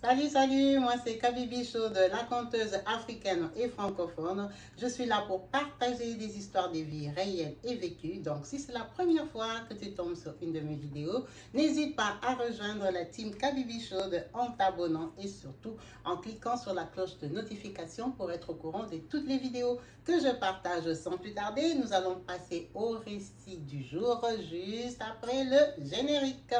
Salut, moi c'est Kabibi Chaude, la conteuse africaine et francophone. Je suis là pour partager des histoires de vie réelles et vécues. Donc si c'est la première fois que tu tombes sur une de mes vidéos, n'hésite pas à rejoindre la team Kabibi Chaude en t'abonnant et surtout en cliquant sur la cloche de notification pour être au courant de toutes les vidéos que je partage. Sans plus tarder, nous allons passer au récit du jour juste après le générique.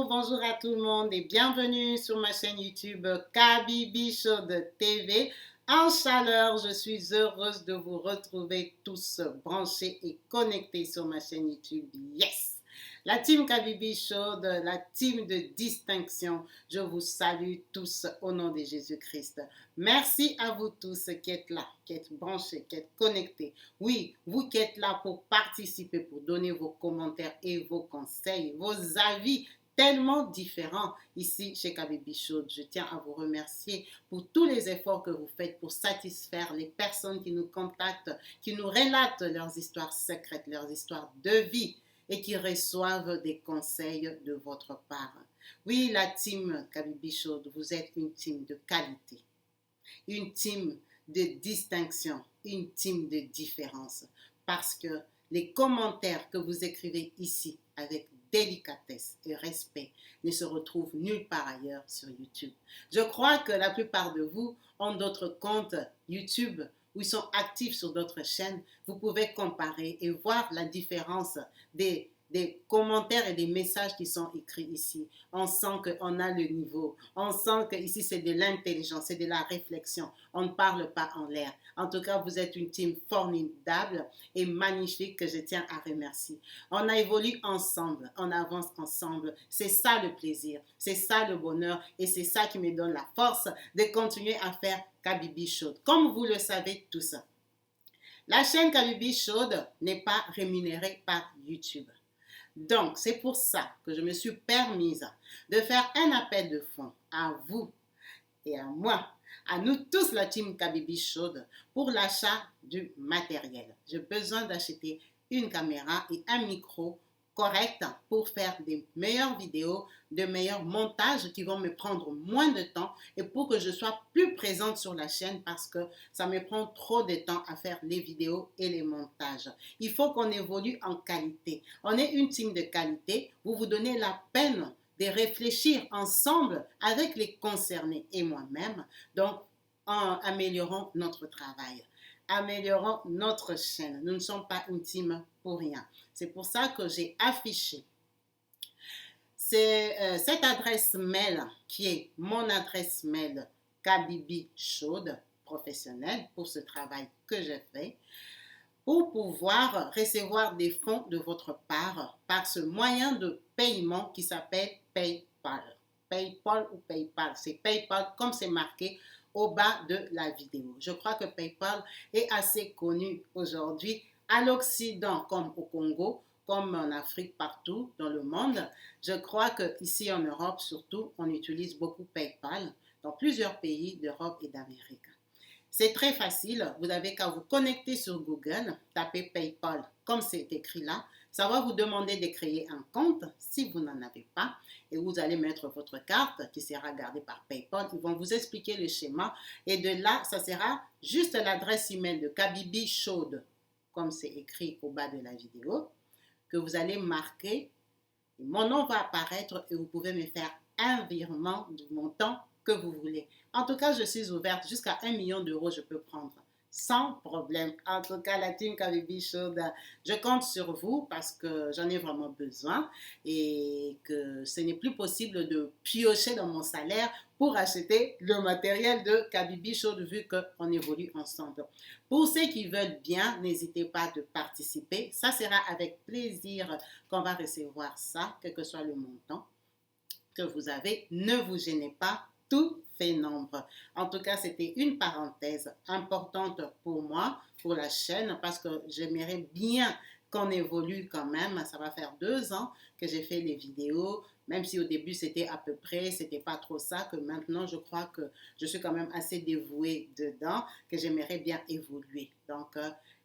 Bonjour à tout le monde et bienvenue sur ma chaîne YouTube Kabibi Chaude TV. En chaleur, je suis heureuse de vous retrouver tous branchés et connectés sur ma chaîne YouTube. Yes! La team Kabibi Chaude, la team de distinction, je vous salue tous au nom de Jésus-Christ. Merci à vous tous qui êtes là, qui êtes branchés, qui êtes connectés. Oui, vous qui êtes là pour participer, pour donner vos commentaires et vos conseils, vos avis tellement différents ici chez Kabibi Chaude. Je tiens à vous remercier pour tous les efforts que vous faites pour satisfaire les personnes qui nous contactent, qui nous relatent leurs histoires secrètes, leurs histoires de vie et qui reçoivent des conseils de votre part. Oui, la team Kabibi Chaude, vous êtes une team de qualité, une team de distinction, une team de différence. Parce que les commentaires que vous écrivez ici avec délicatesse et respect ne se retrouvent nulle part ailleurs sur YouTube. Je crois que la plupart de vous ont d'autres comptes YouTube où ils sont actifs sur d'autres chaînes. Vous pouvez comparer et voir la différence des commentaires et des messages qui sont écrits ici. On sent qu'on a le niveau. On sent que ici c'est de l'intelligence, c'est de la réflexion. On ne parle pas en l'air. En tout cas, vous êtes une team formidable et magnifique que je tiens à remercier. On a évolué ensemble, on avance ensemble. C'est ça le plaisir, c'est ça le bonheur et c'est ça qui me donne la force de continuer à faire Kabibi Chaude. Comme vous le savez tous, la chaîne Kabibi Chaude n'est pas rémunérée par YouTube. Donc, c'est pour ça que je me suis permise de faire un appel de fonds à vous et à moi, à nous tous, la team Kabibi Chaude, pour l'achat du matériel. J'ai besoin d'acheter une caméra et un micro correct pour faire des meilleures vidéos, de meilleurs montages qui vont me prendre moins de temps et pour que je sois plus présente sur la chaîne parce que ça me prend trop de temps à faire les vidéos et les montages. Il faut qu'on évolue en qualité. On est une team de qualité. Vous vous donnez la peine de réfléchir ensemble avec les concernés et moi-même, donc en améliorant notre travail, améliorant notre chaîne. Nous ne sommes pas une team pour rien. C'est pour ça que j'ai affiché cette adresse mail qui est mon adresse mail Kabibi Chaude professionnelle pour ce travail que j'ai fait, pour pouvoir recevoir des fonds de votre part par ce moyen de paiement qui s'appelle PayPal. PayPal ou PayPal, c'est PayPal comme c'est marqué au bas de la vidéo. Je crois que PayPal est assez connu aujourd'hui à l'Occident comme au Congo, comme en Afrique, partout dans le monde. Je crois qu'ici en Europe surtout, on utilise beaucoup PayPal dans plusieurs pays d'Europe et d'Amérique. C'est très facile, vous n'avez qu'à vous connecter sur Google, taper PayPal comme c'est écrit là. Ça va vous demander de créer un compte si vous n'en avez pas et vous allez mettre votre carte qui sera gardée par PayPal. Ils vont vous expliquer le schéma et de là, ça sera juste l'adresse email de Kabibi Chaude comme c'est écrit au bas de la vidéo que vous allez marquer. Et mon nom va apparaître et vous pouvez me faire un virement du montant que vous voulez. En tout cas, je suis ouverte jusqu'à 1 million d'euros, je peux prendre sans problème. En tout cas, la team Kabibi Chaude, je compte sur vous parce que j'en ai vraiment besoin et que ce n'est plus possible de piocher dans mon salaire pour acheter le matériel de Kabibi Chaude vu qu'on évolue ensemble. Pour ceux qui veulent bien, n'hésitez pas de participer. Ça sera avec plaisir qu'on va recevoir ça, quel que soit le montant que vous avez. Ne vous gênez pas. Tout fait nombre. En tout cas, c'était une parenthèse importante pour moi, pour la chaîne, parce que j'aimerais bien qu'on évolue quand même. Ça va faire 2 ans que j'ai fait les vidéos, même si au début c'était à peu près, c'était pas trop ça, que maintenant je crois que je suis quand même assez dévouée dedans, que j'aimerais bien évoluer. Donc,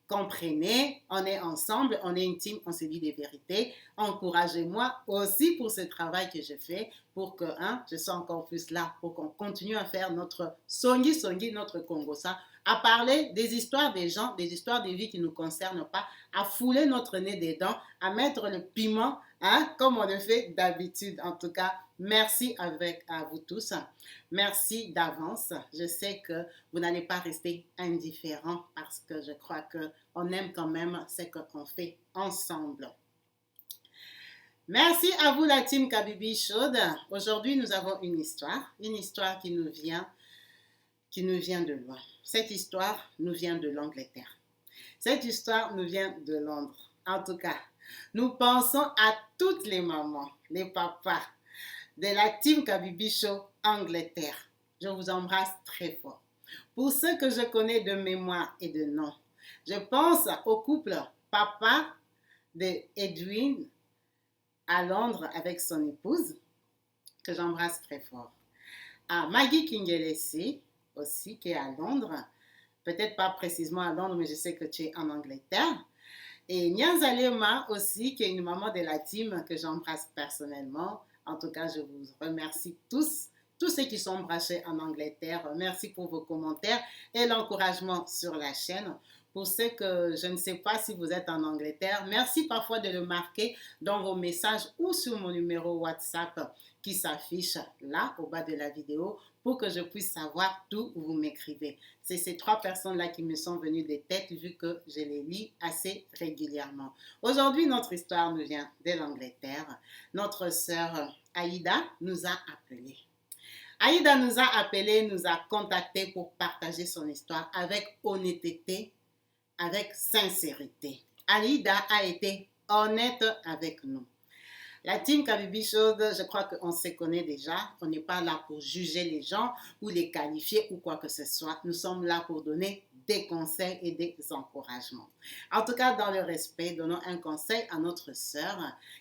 comprenez, on est ensemble, on est une team, on se dit des vérités. Encouragez-moi aussi pour ce travail que je fais, pour que je sois encore plus là, pour qu'on continue à faire notre songi songi, notre Congossa, à parler des histoires des gens, des histoires des vies qui ne nous concernent pas, à fouler notre nez dedans, à mettre le piment, comme on le fait d'habitude. En tout cas, merci à vous tous. Merci d'avance. Je sais que vous n'allez pas rester indifférents parce que je crois qu'on aime quand même ce qu'on fait ensemble. Merci à vous la team Kabibi Chaude. Aujourd'hui, nous avons une histoire qui nous vient de loin. Cette histoire nous vient de l'Angleterre. Cette histoire nous vient de Londres. En tout cas, nous pensons à toutes les mamans, les papas de la team Kabibi Show Angleterre. Je vous embrasse très fort. Pour ceux que je connais de mémoire et de nom, je pense au couple papa de Edwin à Londres avec son épouse, que j'embrasse très fort. À Maggie Kingelesi aussi, qui est à Londres. Peut-être pas précisément à Londres, mais je sais que tu es en Angleterre. Et Nyanzalema aussi, qui est une maman de la team que j'embrasse personnellement. En tout cas, je vous remercie tous ceux qui sont branchés en Angleterre. Merci pour vos commentaires et l'encouragement sur la chaîne. Pour ceux que je ne sais pas si vous êtes en Angleterre, merci parfois de le marquer dans vos messages ou sur mon numéro WhatsApp qui s'affiche là au bas de la vidéo pour que je puisse savoir d'où vous m'écrivez. C'est ces 3 personnes-là qui me sont venues des têtes vu que je les lis assez régulièrement. Aujourd'hui, notre histoire nous vient de l'Angleterre. Notre sœur Aïda nous a appelés. Aïda nous a appelés, nous a contactés pour partager son histoire avec honnêteté, avec sincérité. Aïda a été honnête avec nous. La team Kabibi Chaude, je crois qu'on se connaît déjà. On n'est pas là pour juger les gens ou les qualifier ou quoi que ce soit. Nous sommes là pour donner des conseils et des encouragements. En tout cas, dans le respect, donnons un conseil à notre sœur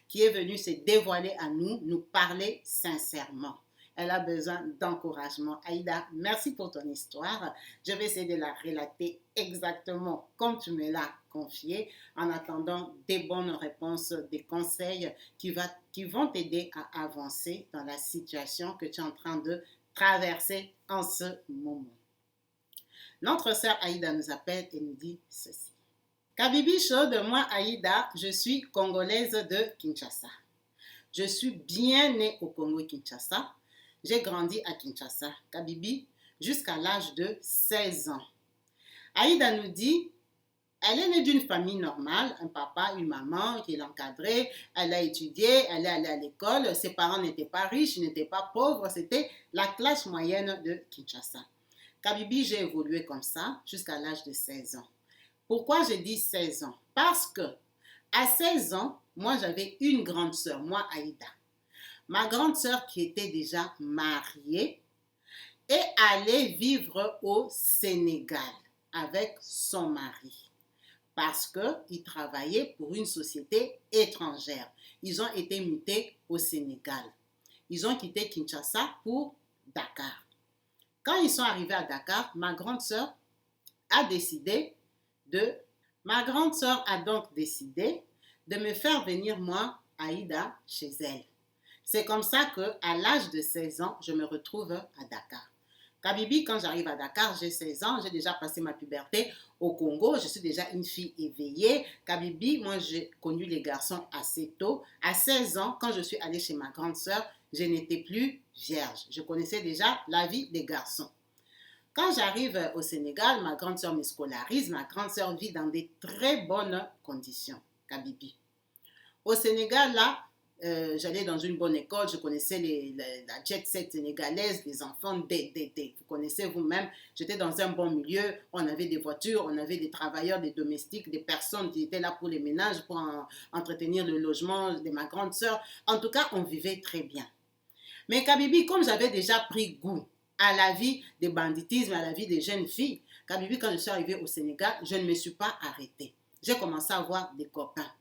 qui est venue se dévoiler à nous, nous parler sincèrement. Elle a besoin d'encouragement. Aïda, merci pour ton histoire. Je vais essayer de la relater exactement comme tu me l'as confié, en attendant des bonnes réponses, des conseils qui vont t'aider à avancer dans la situation que tu es en train de traverser en ce moment. Notre sœur Aïda nous appelle et nous dit ceci. Kabibi Chaude, moi Aïda, je suis congolaise de Kinshasa. Je suis bien née au Congo-Kinshasa. J'ai grandi à Kinshasa, Kabibi, jusqu'à l'âge de 16 ans. Aïda nous dit, elle est née d'une famille normale, un papa, une maman qui l'encadrait, elle a étudié, elle est allée à l'école, ses parents n'étaient pas riches, n'étaient pas pauvres, c'était la classe moyenne de Kinshasa. Kabibi, j'ai évolué comme ça jusqu'à l'âge de 16 ans. Pourquoi je dis 16 ans? Parce que à 16 ans, moi j'avais une grande sœur, moi Aïda. Ma grande sœur qui était déjà mariée est allée vivre au Sénégal avec son mari parce qu'ils travaillaient pour une société étrangère. Ils ont été mutés au Sénégal. Ils ont quitté Kinshasa pour Dakar. Quand ils sont arrivés à Dakar, ma grande sœur a donc décidé de me faire venir moi, Aïda, chez elle. C'est comme ça qu'à l'âge de 16 ans, je me retrouve à Dakar. Kabibi, quand j'arrive à Dakar, j'ai 16 ans, j'ai déjà passé ma puberté au Congo, je suis déjà une fille éveillée. Kabibi, moi j'ai connu les garçons assez tôt. À 16 ans, quand je suis allée chez ma grande sœur, je n'étais plus vierge. Je connaissais déjà la vie des garçons. Quand j'arrive au Sénégal, ma grande sœur me scolarise, ma grande sœur vit dans des très bonnes conditions, Kabibi. Au Sénégal, là, j'allais dans une bonne école, je connaissais la jet set sénégalaise, les enfants, vous connaissez vous-même, j'étais dans un bon milieu, on avait des voitures, on avait des travailleurs, des domestiques, des personnes qui étaient là pour les ménages, pour entretenir le logement de ma grande sœur. En tout cas, on vivait très bien. Mais Kabibi, comme j'avais déjà pris goût à la vie des banditisme, à la vie des jeunes filles. Kabibi, quand je suis arrivée au Sénégal, je ne me suis pas arrêtée. J'ai commencé à avoir des copains.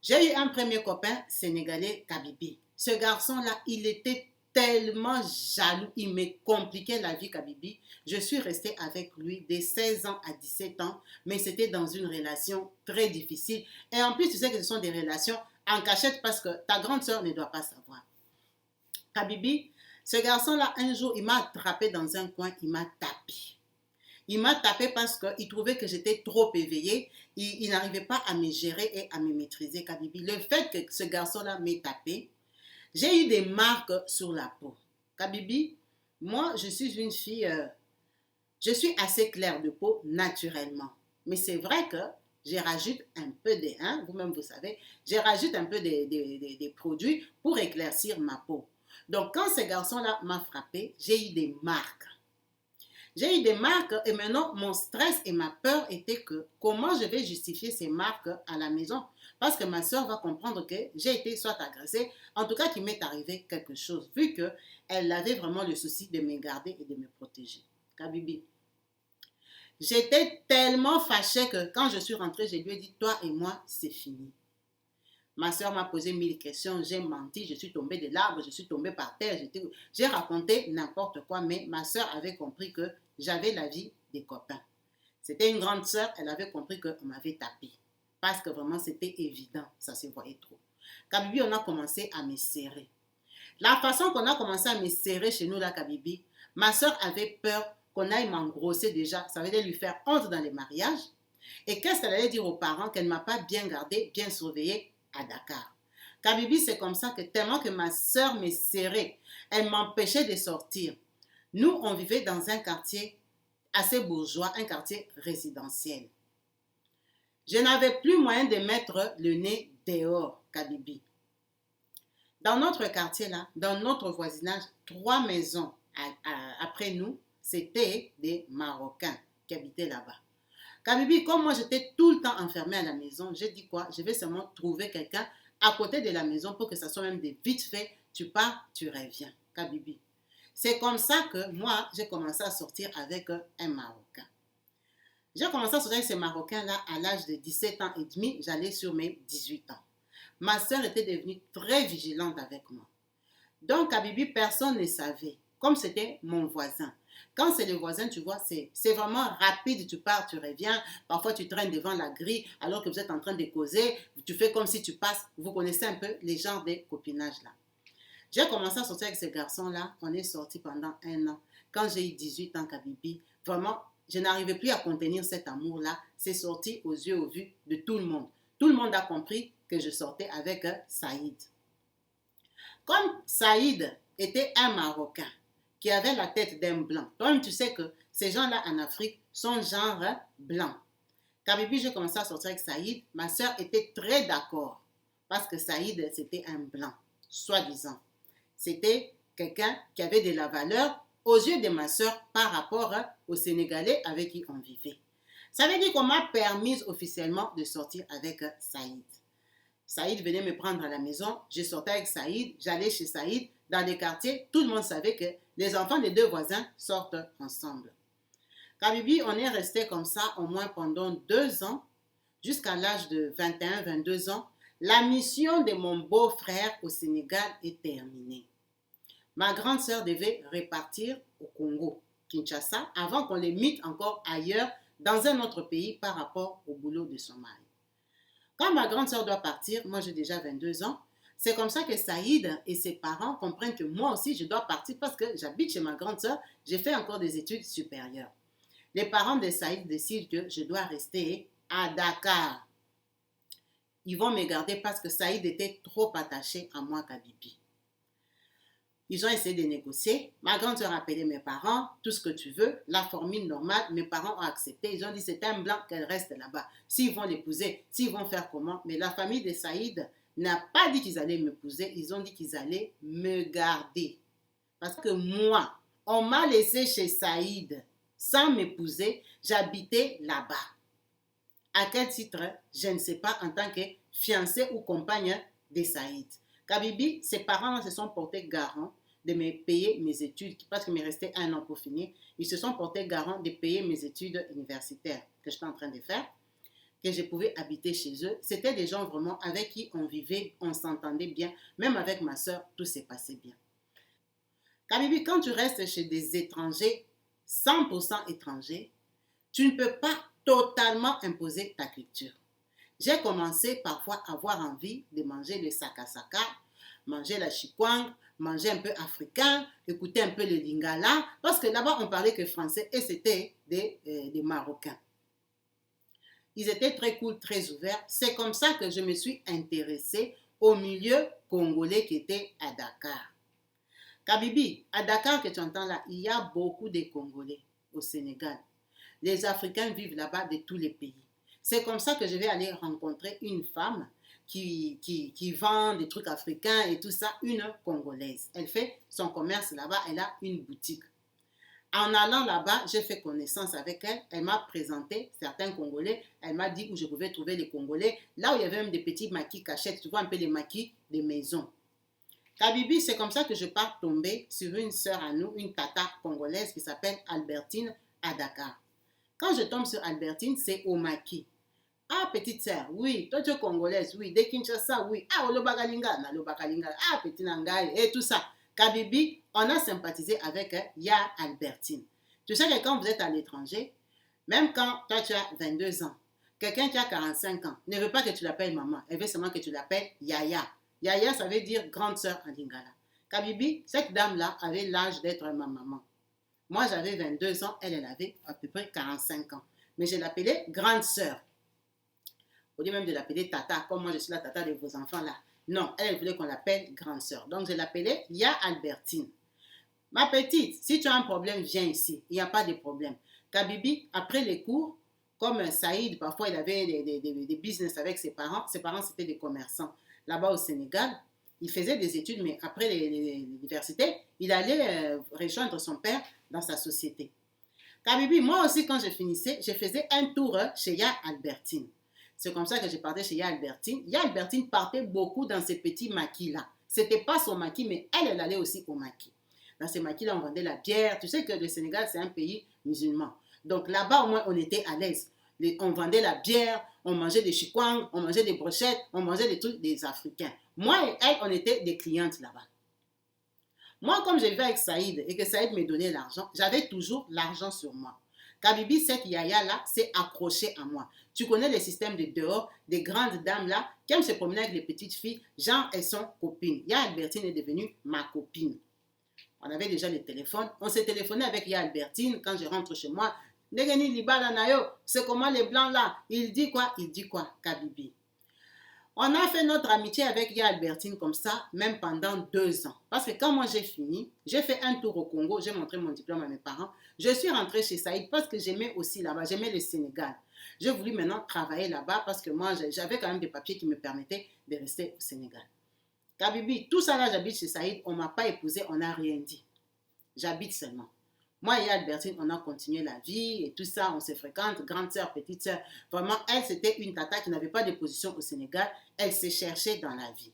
J'ai eu un premier copain sénégalais, Kabibi. Ce garçon-là, il était tellement jaloux, il me compliquait la vie, Kabibi. Je suis restée avec lui de 16 ans à 17 ans, mais c'était dans une relation très difficile. Et en plus, tu sais que ce sont des relations en cachette parce que ta grande sœur ne doit pas savoir. Kabibi, ce garçon-là, un jour, il m'a attrapé dans un coin, il m'a tapé. Il m'a tapé parce qu'il trouvait que j'étais trop éveillée. Il n'arrivait pas à me gérer et à me maîtriser, Kabibi. Le fait que ce garçon-là m'ait tapé, j'ai eu des marques sur la peau. Kabibi, moi, je suis une fille, je suis assez claire de peau naturellement. Mais c'est vrai que je rajoute un peu vous-même vous savez, je rajoute un peu des produits pour éclaircir ma peau. Donc, quand ce garçon-là m'a frappé, j'ai eu des marques. J'ai eu des marques et maintenant, mon stress et ma peur étaient que comment je vais justifier ces marques à la maison? Parce que ma soeur va comprendre que j'ai été soit agressée, en tout cas qu'il m'est arrivé quelque chose, vu qu'elle avait vraiment le souci de me garder et de me protéger. Kabibi, j'étais tellement fâchée que quand je suis rentrée, je lui ai dit, toi et moi, c'est fini. Ma soeur m'a posé 1000 questions, j'ai menti, je suis tombée de l'arbre, je suis tombée par terre, j'ai raconté n'importe quoi, mais ma soeur avait compris que j'avais la vie des copains. C'était une grande soeur, elle avait compris qu'on m'avait tapé. Parce que vraiment, c'était évident, ça se voyait trop. Kabibi, on a commencé à me serrer. La façon qu'on a commencé à me serrer chez nous, là, Kabibi, ma soeur avait peur qu'on aille m'engrosser déjà, ça veut dire lui faire honte dans les mariages. Et qu'est-ce qu'elle allait dire aux parents qu'elle ne m'a pas bien gardée, bien surveillée à Dakar. Kabibi, c'est comme ça que tellement que ma soeur me serrait, elle m'empêchait de sortir. Nous, on vivait dans un quartier assez bourgeois, un quartier résidentiel. Je n'avais plus moyen de mettre le nez dehors, Kabibi. Dans notre quartier là, dans notre voisinage, 3 maisons après nous, c'était des Marocains qui habitaient là-bas. Kabibi, comme moi j'étais tout le temps enfermée à la maison, j'ai dit quoi? Je vais seulement trouver quelqu'un à côté de la maison pour que ça soit même des vite fait. Tu pars, tu reviens. Kabibi. C'est comme ça que moi, j'ai commencé à sortir avec un Marocain. J'ai commencé à sortir avec ce Marocain-là à l'âge de 17 ans et demi. J'allais sur mes 18 ans. Ma soeur était devenue très vigilante avec moi. Donc, Kabibi, personne ne savait. Comme c'était mon voisin. Quand c'est le voisin, tu vois, c'est vraiment rapide. Tu pars, tu reviens. Parfois, tu traînes devant la grille alors que vous êtes en train de causer. Tu fais comme si tu passes. Vous connaissez un peu les genres de copinage là. J'ai commencé à sortir avec ce garçon-là. On est sortis pendant 1 an. Quand j'ai eu 18 ans, Kabibi, vraiment, je n'arrivais plus à contenir cet amour-là. C'est sorti aux yeux, aux vues de tout le monde. Tout le monde a compris que je sortais avec Saïd. Comme Saïd était un Marocain qui avait la tête d'un blanc, toi-même tu sais que ces gens-là en Afrique sont genre blancs. Kabibi, j'ai commencé à sortir avec Saïd. Ma soeur était très d'accord parce que Saïd, c'était un blanc, soi-disant. C'était quelqu'un qui avait de la valeur aux yeux de ma soeur par rapport aux Sénégalais avec qui on vivait. Ça veut dire qu'on m'a permis officiellement de sortir avec Saïd. Saïd venait me prendre à la maison, je sortais avec Saïd, j'allais chez Saïd, dans les quartiers, tout le monde savait que les enfants des 2 voisins sortent ensemble. Kabibi, on est resté comme ça au moins pendant 2 ans, jusqu'à l'âge de 21-22 ans. La mission de mon beau-frère au Sénégal est terminée. Ma grande sœur devait repartir au Congo, Kinshasa, avant qu'on les mette encore ailleurs, dans un autre pays par rapport au boulot de son mari. Quand ma grande sœur doit partir, moi j'ai déjà 22 ans, c'est comme ça que Saïd et ses parents comprennent que moi aussi je dois partir parce que j'habite chez ma grande sœur, j'ai fait encore des études supérieures. Les parents de Saïd décident que je dois rester à Dakar. Ils vont me garder parce que Saïd était trop attaché à moi, Kabibi. Ils ont essayé de négocier. Ma grande sœur a appelé mes parents, tout ce que tu veux, la formule normale. Mes parents ont accepté. Ils ont dit c'est un blanc qu'elle reste là-bas. S'ils vont l'épouser, s'ils vont faire comment. Mais la famille de Saïd n'a pas dit qu'ils allaient m'épouser. Ils ont dit qu'ils allaient me garder. Parce que moi, on m'a laissé chez Saïd sans m'épouser. J'habitais là-bas. À quel titre? Je ne sais pas, en tant que fiancée ou compagne de Saïd. Kabibi, ses parents se sont portés garants de me payer mes études, parce qu'il me restait 1 an pour finir. Ils se sont portés garant de payer mes études universitaires que j'étais en train de faire, que je pouvais habiter chez eux. C'était des gens vraiment avec qui on vivait, on s'entendait bien. Même avec ma soeur, tout s'est passé bien. Kabibi, quand tu restes chez des étrangers, 100% étrangers, tu ne peux pas totalement imposer ta culture. J'ai commencé parfois à avoir envie de manger le saka-saka, manger la chikwang, manger un peu africain, écouter un peu le lingala, parce que là-bas, on parlait que français et c'était des Marocains. Ils étaient très cool, très ouverts. C'est comme ça que je me suis intéressée au milieu congolais qui était à Dakar. Kabibi, à Dakar que tu entends là, il y a beaucoup de Congolais au Sénégal. Les Africains vivent là-bas de tous les pays. C'est comme ça que je vais aller rencontrer une femme qui vend des trucs africains et tout ça, une Congolaise. Elle fait son commerce là-bas, elle a une boutique. En allant là-bas, j'ai fait connaissance avec elle. Elle m'a présenté certains Congolais. Elle m'a dit où je pouvais trouver les Congolais. Là où il y avait même des petits maquis cachettes, tu vois un peu les maquis des maisons. Kabibi, c'est comme ça que je pars tomber sur une sœur à nous, une tata congolaise qui s'appelle Albertine à Dakar. Quand je tombe sur Albertine, c'est au maquis. Ah, petite sœur, oui, toi tu es congolaise, oui, de Kinshasa, oui. Ah, Olobagalinga, Nalobagalinga, ah, petit Nangaï, et tout ça. Kabibi, on a sympathisé avec Ya Albertine. Tu sais que quand vous êtes à l'étranger, même quand toi tu as 22 ans, quelqu'un qui a 45 ans ne veut pas que tu l'appelles maman, elle veut seulement que tu l'appelles Yaya. Yaya, ça veut dire grande sœur en lingala. Kabibi, cette dame-là avait l'âge d'être ma maman. Moi, j'avais 22 ans, elle avait à peu près 45 ans. Mais je l'appelais grande sœur. Au lieu même de l'appeler tata, comme moi je suis la tata de vos enfants là. Non, elle voulait qu'on l'appelle grande sœur. Donc je l'appelais Ya Albertine. Ma petite, si tu as un problème, viens ici. Il n'y a pas de problème. Kabibi, après les cours, comme Saïd, parfois il avait des business avec ses parents c'était des commerçants. Là-bas au Sénégal, il faisait des études, mais après l'université, il allait rejoindre son père dans sa société. Kabibi, moi aussi quand je finissais, je faisais un tour chez Ya Albertine. C'est comme ça que je partais chez Ya Albertine. Ya Albertine partait beaucoup dans ces petits maquis-là. Ce n'était pas son maquis, mais elle allait aussi au maquis. Dans ces maquis-là, on vendait la bière. Tu sais que le Sénégal, c'est un pays musulman. Donc là-bas, au moins, on était à l'aise. On vendait la bière, on mangeait des chikwang, on mangeait des brochettes, on mangeait des trucs des Africains. Moi et elle, on était des clientes là-bas. Moi, comme je vivais avec Saïd et que Saïd me donnait l'argent, j'avais toujours l'argent sur moi. Kabibi, cette yaya-là, s'est accrochée à moi. Tu connais le système de dehors, des grandes dames-là, qui aiment se promener avec les petites filles. Genre, elles sont copines. Ya Albertine est devenue ma copine. On avait déjà les téléphones. On s'est téléphoné avec Ya Albertine quand je rentre chez moi. Negeni Libala Nayo, c'est comment les blancs là? Il dit quoi? Il dit quoi? Kabibi. On a fait notre amitié avec Ya Albertine comme ça, même pendant 2 ans. Parce que quand moi j'ai fini, j'ai fait un tour au Congo, j'ai montré mon diplôme à mes parents. Je suis rentrée chez Saïd parce que j'aimais aussi là-bas, j'aimais le Sénégal. J'ai voulu maintenant travailler là-bas parce que moi j'avais quand même des papiers qui me permettaient de rester au Sénégal. Kabibi, tout ça là, j'habite chez Saïd, on ne m'a pas épousé, on n'a rien dit. J'habite seulement. Moi et Albertine, on a continué la vie et tout ça, on se fréquente, grande sœur, petite sœur. Vraiment, elle, c'était une tata qui n'avait pas de position au Sénégal. Elle s'est cherchée dans la vie.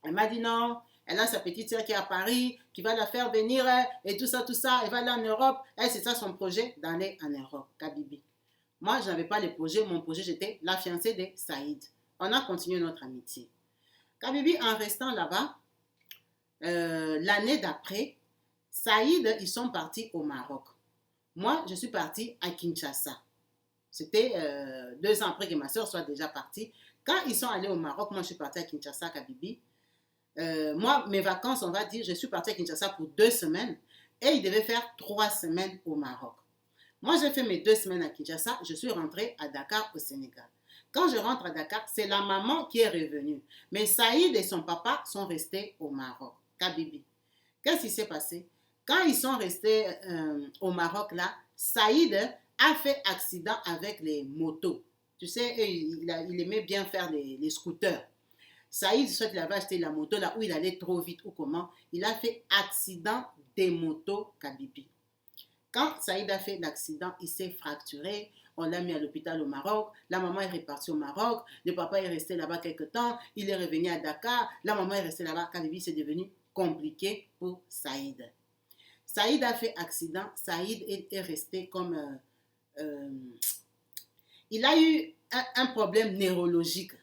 Elle m'a dit non, elle a sa petite sœur qui est à Paris, qui va la faire venir et tout ça, elle va aller en Europe. Elle, c'est ça son projet, d'aller en Europe, Kabibi. Moi, je n'avais pas le projet, mon projet, j'étais la fiancée de Saïd. On a continué notre amitié. Kabibi, en restant là-bas, l'année d'après, Saïd, ils sont partis au Maroc. Moi, je suis partie à Kinshasa. C'était 2 ans après que ma soeur soit déjà partie. Quand ils sont allés au Maroc, moi, je suis partie à Kinshasa, Kabibi. Moi, mes vacances, on va dire, je suis partie à Kinshasa pour 2 semaines et ils devaient faire 3 semaines au Maroc. Moi, j'ai fait mes 2 semaines à Kinshasa. Je suis rentrée à Dakar, au Sénégal. Quand je rentre à Dakar, c'est la maman qui est revenue. Mais Saïd et son papa sont restés au Maroc. Kabibi. Qu'est-ce qui s'est passé? Quand ils sont restés au Maroc, là, Saïd a fait accident avec les motos. Tu sais, il aimait bien faire les scooters. Saïd, soit il avait acheté la moto là où il allait trop vite ou comment, il a fait accident des motos Kabibi. Quand Saïd a fait l'accident, il s'est fracturé. On l'a mis à l'hôpital au Maroc. La maman est repartie au Maroc. Le papa est resté là-bas quelque temps. Il est revenu à Dakar. La maman est restée là-bas. Kabibi, c'est devenu compliqué pour Saïd. Saïd a fait accident, Saïd est resté comme... il a eu un problème neurologique.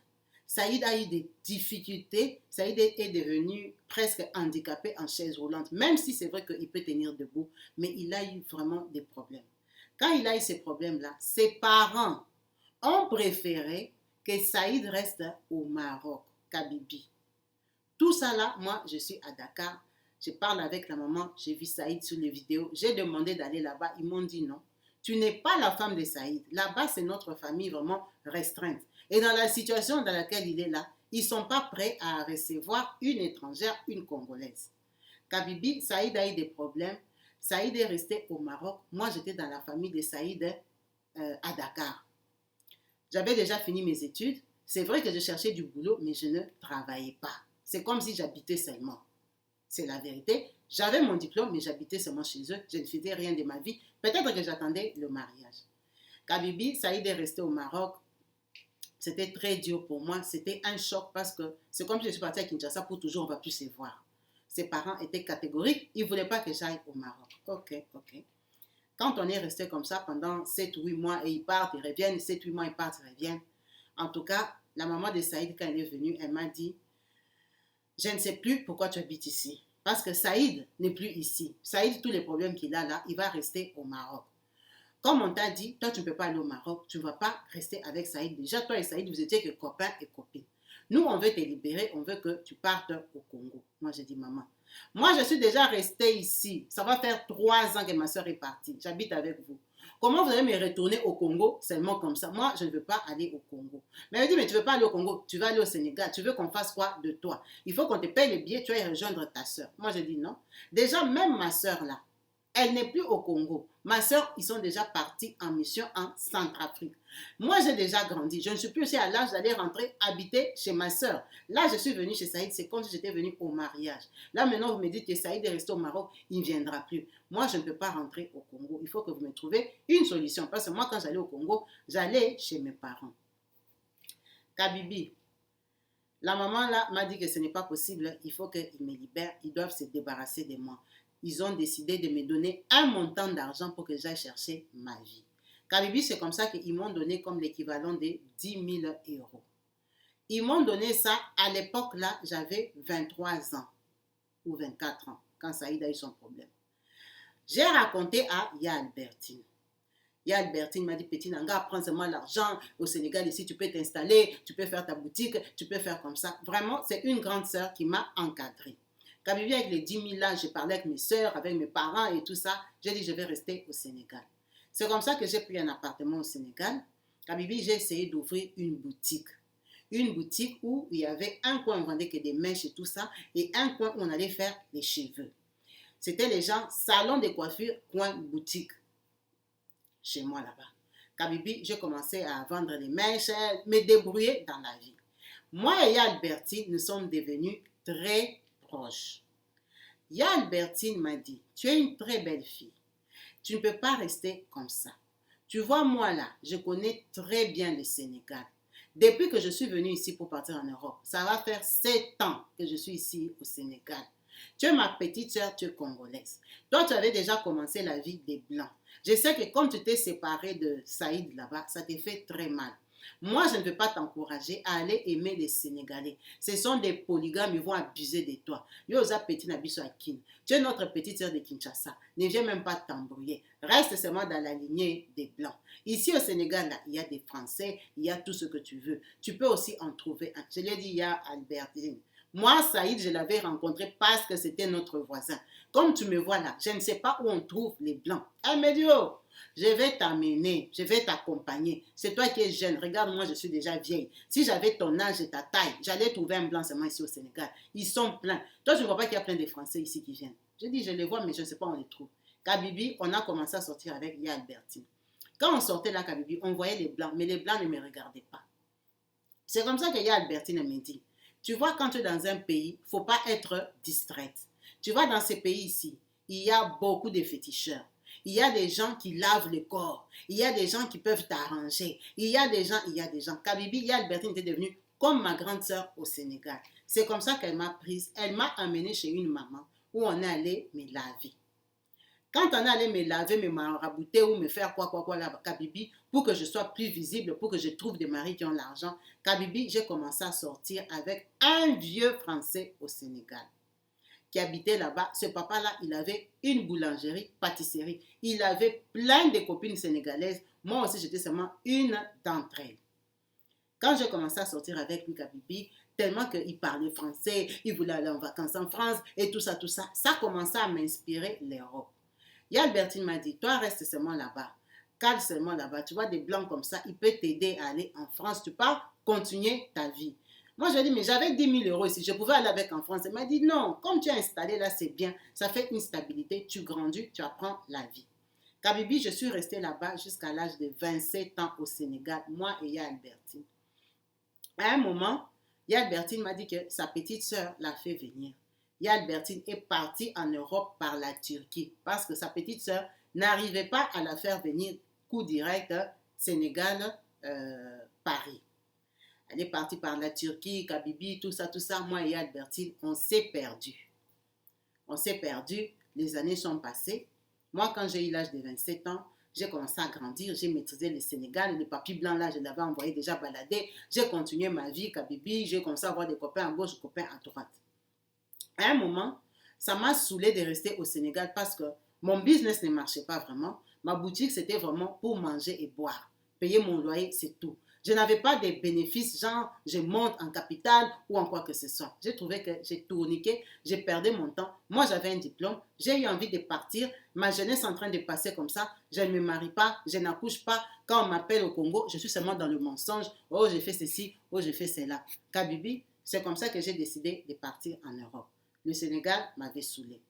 Saïd a eu des difficultés. Saïd est devenu presque handicapé en chaise roulante, même si c'est vrai qu'il peut tenir debout, mais il a eu vraiment des problèmes. Quand il a eu ces problèmes-là, ses parents ont préféré que Saïd reste au Maroc, Kabibi. Tout ça là, moi, je suis à Dakar. Je parle avec la maman, j'ai vu Saïd sur les vidéos. J'ai demandé d'aller là-bas. Ils m'ont dit non. Tu n'es pas la femme de Saïd. Là-bas, c'est notre famille vraiment restreinte. Et dans la situation dans laquelle il est là, ils ne sont pas prêts à recevoir une étrangère, une Congolaise. Kabibi, Saïd a eu des problèmes. Saïd est resté au Maroc. Moi, j'étais dans la famille de Saïd à Dakar. J'avais déjà fini mes études. C'est vrai que je cherchais du boulot, mais je ne travaillais pas. C'est comme si j'habitais seulement. C'est la vérité. J'avais mon diplôme, mais j'habitais seulement chez eux. Je ne faisais rien de ma vie. Peut-être que j'attendais le mariage. Kabibi, Saïd est resté au Maroc. C'était très dur pour moi. C'était un choc parce que c'est comme si je suis partie à Kinshasa pour toujours, on ne va plus se voir. Ses parents étaient catégoriques. Ils ne voulaient pas que j'aille au Maroc. Ok. Quand on est resté comme ça pendant 7-8 mois et ils partent, ils reviennent, 7-8 mois, ils partent, ils reviennent. En tout cas, la maman de Saïd, quand elle est venue, elle m'a dit, je ne sais plus pourquoi tu habites ici. Parce que Saïd n'est plus ici. Saïd, tous les problèmes qu'il a là, il va rester au Maroc. Comme on t'a dit, toi, tu ne peux pas aller au Maroc. Tu ne vas pas rester avec Saïd. Déjà, toi et Saïd, vous étiez que copains et copines. Nous, on veut te libérer. On veut que tu partes au Congo. Moi, j'ai dit, maman, moi, je suis déjà restée ici. Ça va faire 3 ans que ma soeur est partie. J'habite avec vous. Comment vous allez me retourner au Congo seulement comme ça? Moi, je ne veux pas aller au Congo. Mais elle dit, mais tu ne veux pas aller au Congo, tu vas aller au Sénégal. Tu veux qu'on fasse quoi de toi? Il faut qu'on te paye les billets, tu vas y rejoindre ta soeur. Moi, je dis non. Déjà, même ma soeur là, elle n'est plus au Congo. Ma soeur, ils sont déjà partis en mission en Centrafrique. Moi, j'ai déjà grandi. Je ne suis plus aussi à l'âge d'aller rentrer habiter chez ma soeur. Là, je suis venue chez Saïd. C'est comme si j'étais venue au mariage. Là, maintenant, vous me dites que Saïd est resté au Maroc. Il ne viendra plus. Moi, je ne peux pas rentrer au Congo. Il faut que vous me trouviez une solution. Parce que moi, quand j'allais au Congo, j'allais chez mes parents. Kabibi, la maman là m'a dit que ce n'est pas possible. Il faut qu'ils me libèrent. Ils doivent se débarrasser de moi. Ils ont décidé de me donner un montant d'argent pour que j'aille chercher ma vie. Kabibi, c'est comme ça qu'ils m'ont donné comme l'équivalent de 10 000 euros. Ils m'ont donné ça, à l'époque là, j'avais 23 ans ou 24 ans, quand Saïd a eu son problème. J'ai raconté à Ya Albertine. Ya Albertine m'a dit, petit Nanga, prends seulement l'argent au Sénégal, ici tu peux t'installer, tu peux faire ta boutique, tu peux faire comme ça. Vraiment, c'est une grande sœur qui m'a encadrée. Kabibi, avec les 10 000 là, j'ai parlé avec mes sœurs, avec mes parents et tout ça. J'ai dit, je vais rester au Sénégal. C'est comme ça que j'ai pris un appartement au Sénégal. Kabibi, j'ai essayé d'ouvrir une boutique. Une boutique où il y avait un coin où on vendait que des mèches et tout ça, et un coin où on allait faire les cheveux. C'était les gens, salon de coiffure, coin boutique. Chez moi là-bas. Kabibi, j'ai commencé à vendre les mèches, me débrouiller dans la vie. Moi et Albertine, nous sommes devenus très proche. Ya Albertine m'a dit, tu es une très belle fille. Tu ne peux pas rester comme ça. Tu vois, moi là, je connais très bien le Sénégal. Depuis que je suis venue ici pour partir en Europe, ça va faire 7 ans que je suis ici au Sénégal. Tu es ma petite soeur, tu es congolaise. Toi, tu avais déjà commencé la vie des Blancs. Je sais que comme tu t'es séparée de Saïd là-bas, ça t'a fait très mal. Moi, je ne veux pas t'encourager à aller aimer les Sénégalais. Ce sont des polygames, ils vont abuser de toi. Yosa petit nabiso akin. Tu es notre petite sœur de Kinshasa. Ne viens même pas t'embrouiller. Reste seulement dans la lignée des Blancs. Ici au Sénégal, là, il y a des Français, il y a tout ce que tu veux. Tu peux aussi en trouver un. Je l'ai dit, il y a Albertine. Moi, Saïd, je l'avais rencontré parce que c'était notre voisin. Comme tu me vois là, je ne sais pas où on trouve les Blancs. Elle me dit, oh, je vais t'amener, je vais t'accompagner. C'est toi qui es jeune. Regarde, moi, je suis déjà vieille. Si j'avais ton âge et ta taille, j'allais trouver un Blanc seulement ici au Sénégal. Ils sont pleins. Toi, tu ne vois pas qu'il y a plein de Français ici qui viennent. Je dis, je les vois, mais je ne sais pas où on les trouve. Kabibi, on a commencé à sortir avec Ya Albertine. Quand on sortait là, Kabibi, on voyait les Blancs, mais les Blancs ne me regardaient pas. C'est comme ça que Ya Albertine me dit, tu vois, quand tu es dans un pays, il ne faut pas être distraite. Tu vois, dans ces pays ici, il y a beaucoup de féticheurs. Il y a des gens qui lavent le corps. Il y a des gens qui peuvent t'arranger. Il y a des gens. Kabibi, Ya Albertine était devenue comme ma grande sœur au Sénégal. C'est comme ça qu'elle m'a prise. Elle m'a amenée chez une maman où on est allé me laver. Quand on est allé me laver, me marabouter ou me faire quoi là, Kabibi, pour que je sois plus visible, pour que je trouve des maris qui ont l'argent, Kabibi, j'ai commencé à sortir avec un vieux Français au Sénégal qui habitait là-bas. Ce papa-là, il avait une boulangerie, pâtisserie. Il avait plein de copines sénégalaises. Moi aussi, j'étais seulement une d'entre elles. Quand j'ai commencé à sortir avec lui, Kabibi, tellement qu'il parlait français, il voulait aller en vacances en France et tout ça, ça commençait à m'inspirer l'Europe. Et Albertine m'a dit, toi, reste seulement là-bas. Cale seulement là-bas. Tu vois des blancs comme ça, il peut t'aider à aller en France. Tu peux continuer ta vie. Moi, je lui ai dit, mais j'avais 10 000 euros ici. Je pouvais aller avec en France. Elle m'a dit, non, comme tu es installé là, c'est bien. Ça fait une stabilité. Tu grandis, tu apprends la vie. Kabibi, je suis restée là-bas jusqu'à l'âge de 27 ans au Sénégal, moi et Albertine. À un moment, Albertine m'a dit que sa petite sœur l'a fait venir. Albertine est partie en Europe par la Turquie parce que sa petite sœur n'arrivait pas à la faire venir coup direct Sénégal, Paris. Elle est partie par la Turquie, Kabibi, tout ça. Moi et Albertine, on s'est perdus. On s'est perdus, les années sont passées. Moi, quand j'ai eu l'âge de 27 ans, j'ai commencé à grandir, j'ai maîtrisé le Sénégal, le papy blanc là, je l'avais envoyé déjà balader. J'ai continué ma vie, Kabibi, j'ai commencé à avoir des copains à gauche, des copains à droite. À un moment, ça m'a saoulé de rester au Sénégal parce que mon business ne marchait pas vraiment. Ma boutique, c'était vraiment pour manger et boire. Payer mon loyer, c'est tout. Je n'avais pas de bénéfices, genre je monte en capital ou en quoi que ce soit. J'ai trouvé que j'ai tourniqué, j'ai perdu mon temps. Moi, j'avais un diplôme, j'ai eu envie de partir. Ma jeunesse est en train de passer comme ça. Je ne me marie pas, je n'accouche pas. Quand on m'appelle au Congo, je suis seulement dans le mensonge. Oh, j'ai fait ceci, oh, j'ai fait cela. Kabibi, c'est comme ça que j'ai décidé de partir en Europe. Le Sénégal m'avait saoulé.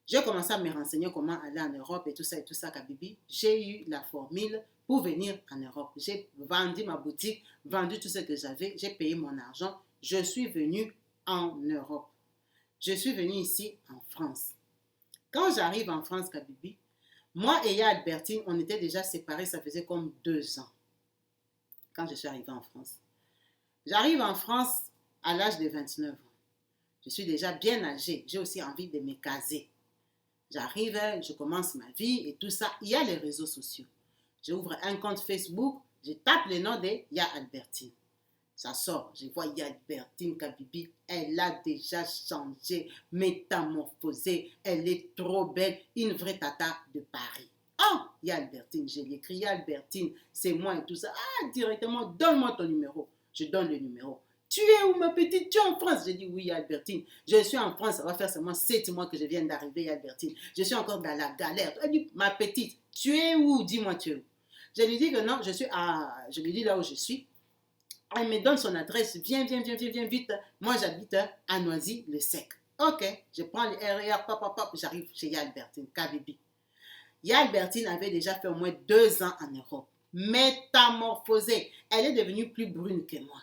J'ai commencé à me renseigner comment aller en Europe et tout ça, Kabibi. J'ai eu la formule pour venir en Europe. J'ai vendu ma boutique, vendu tout ce que j'avais, j'ai payé mon argent. Je suis venue en Europe. Je suis venue ici en France. Quand j'arrive en France, Kabibi, moi et Albertine, on était déjà séparés, ça faisait comme 2 ans quand je suis arrivée en France. J'arrive en France à l'âge de 29 ans. Je suis déjà bien âgée. J'ai aussi envie de me caser. J'arrive, je commence ma vie et tout ça. Il y a les réseaux sociaux. J'ouvre un compte Facebook, je tape le nom de Ya Albertine. Ça sort, je vois Ya Albertine Kabibi. Elle a déjà changé, métamorphosé. Elle est trop belle, une vraie tata de Paris. Oh, Ya Albertine, je l'écris. Ya Albertine, c'est moi et tout ça. Ah, directement, donne-moi ton numéro. Je donne le numéro. Tu es où, ma petite? Tu es en France? J'ai dit oui, Albertine. Je suis en France, ça va faire seulement 7 mois que je viens d'arriver, Albertine. Je suis encore dans la galère. Elle dit, ma petite, tu es où? Dis-moi, tu es où? Je lui dis que non, je lui dis là où je suis. Elle me donne son adresse. Viens vite. Moi, j'habite à Noisy-le-Sec. Ok, je prends le RER, j'arrive chez Albertine, Kabibi. Albertine avait déjà fait au moins 2 ans en Europe. Métamorphosée. Elle est devenue plus brune que moi.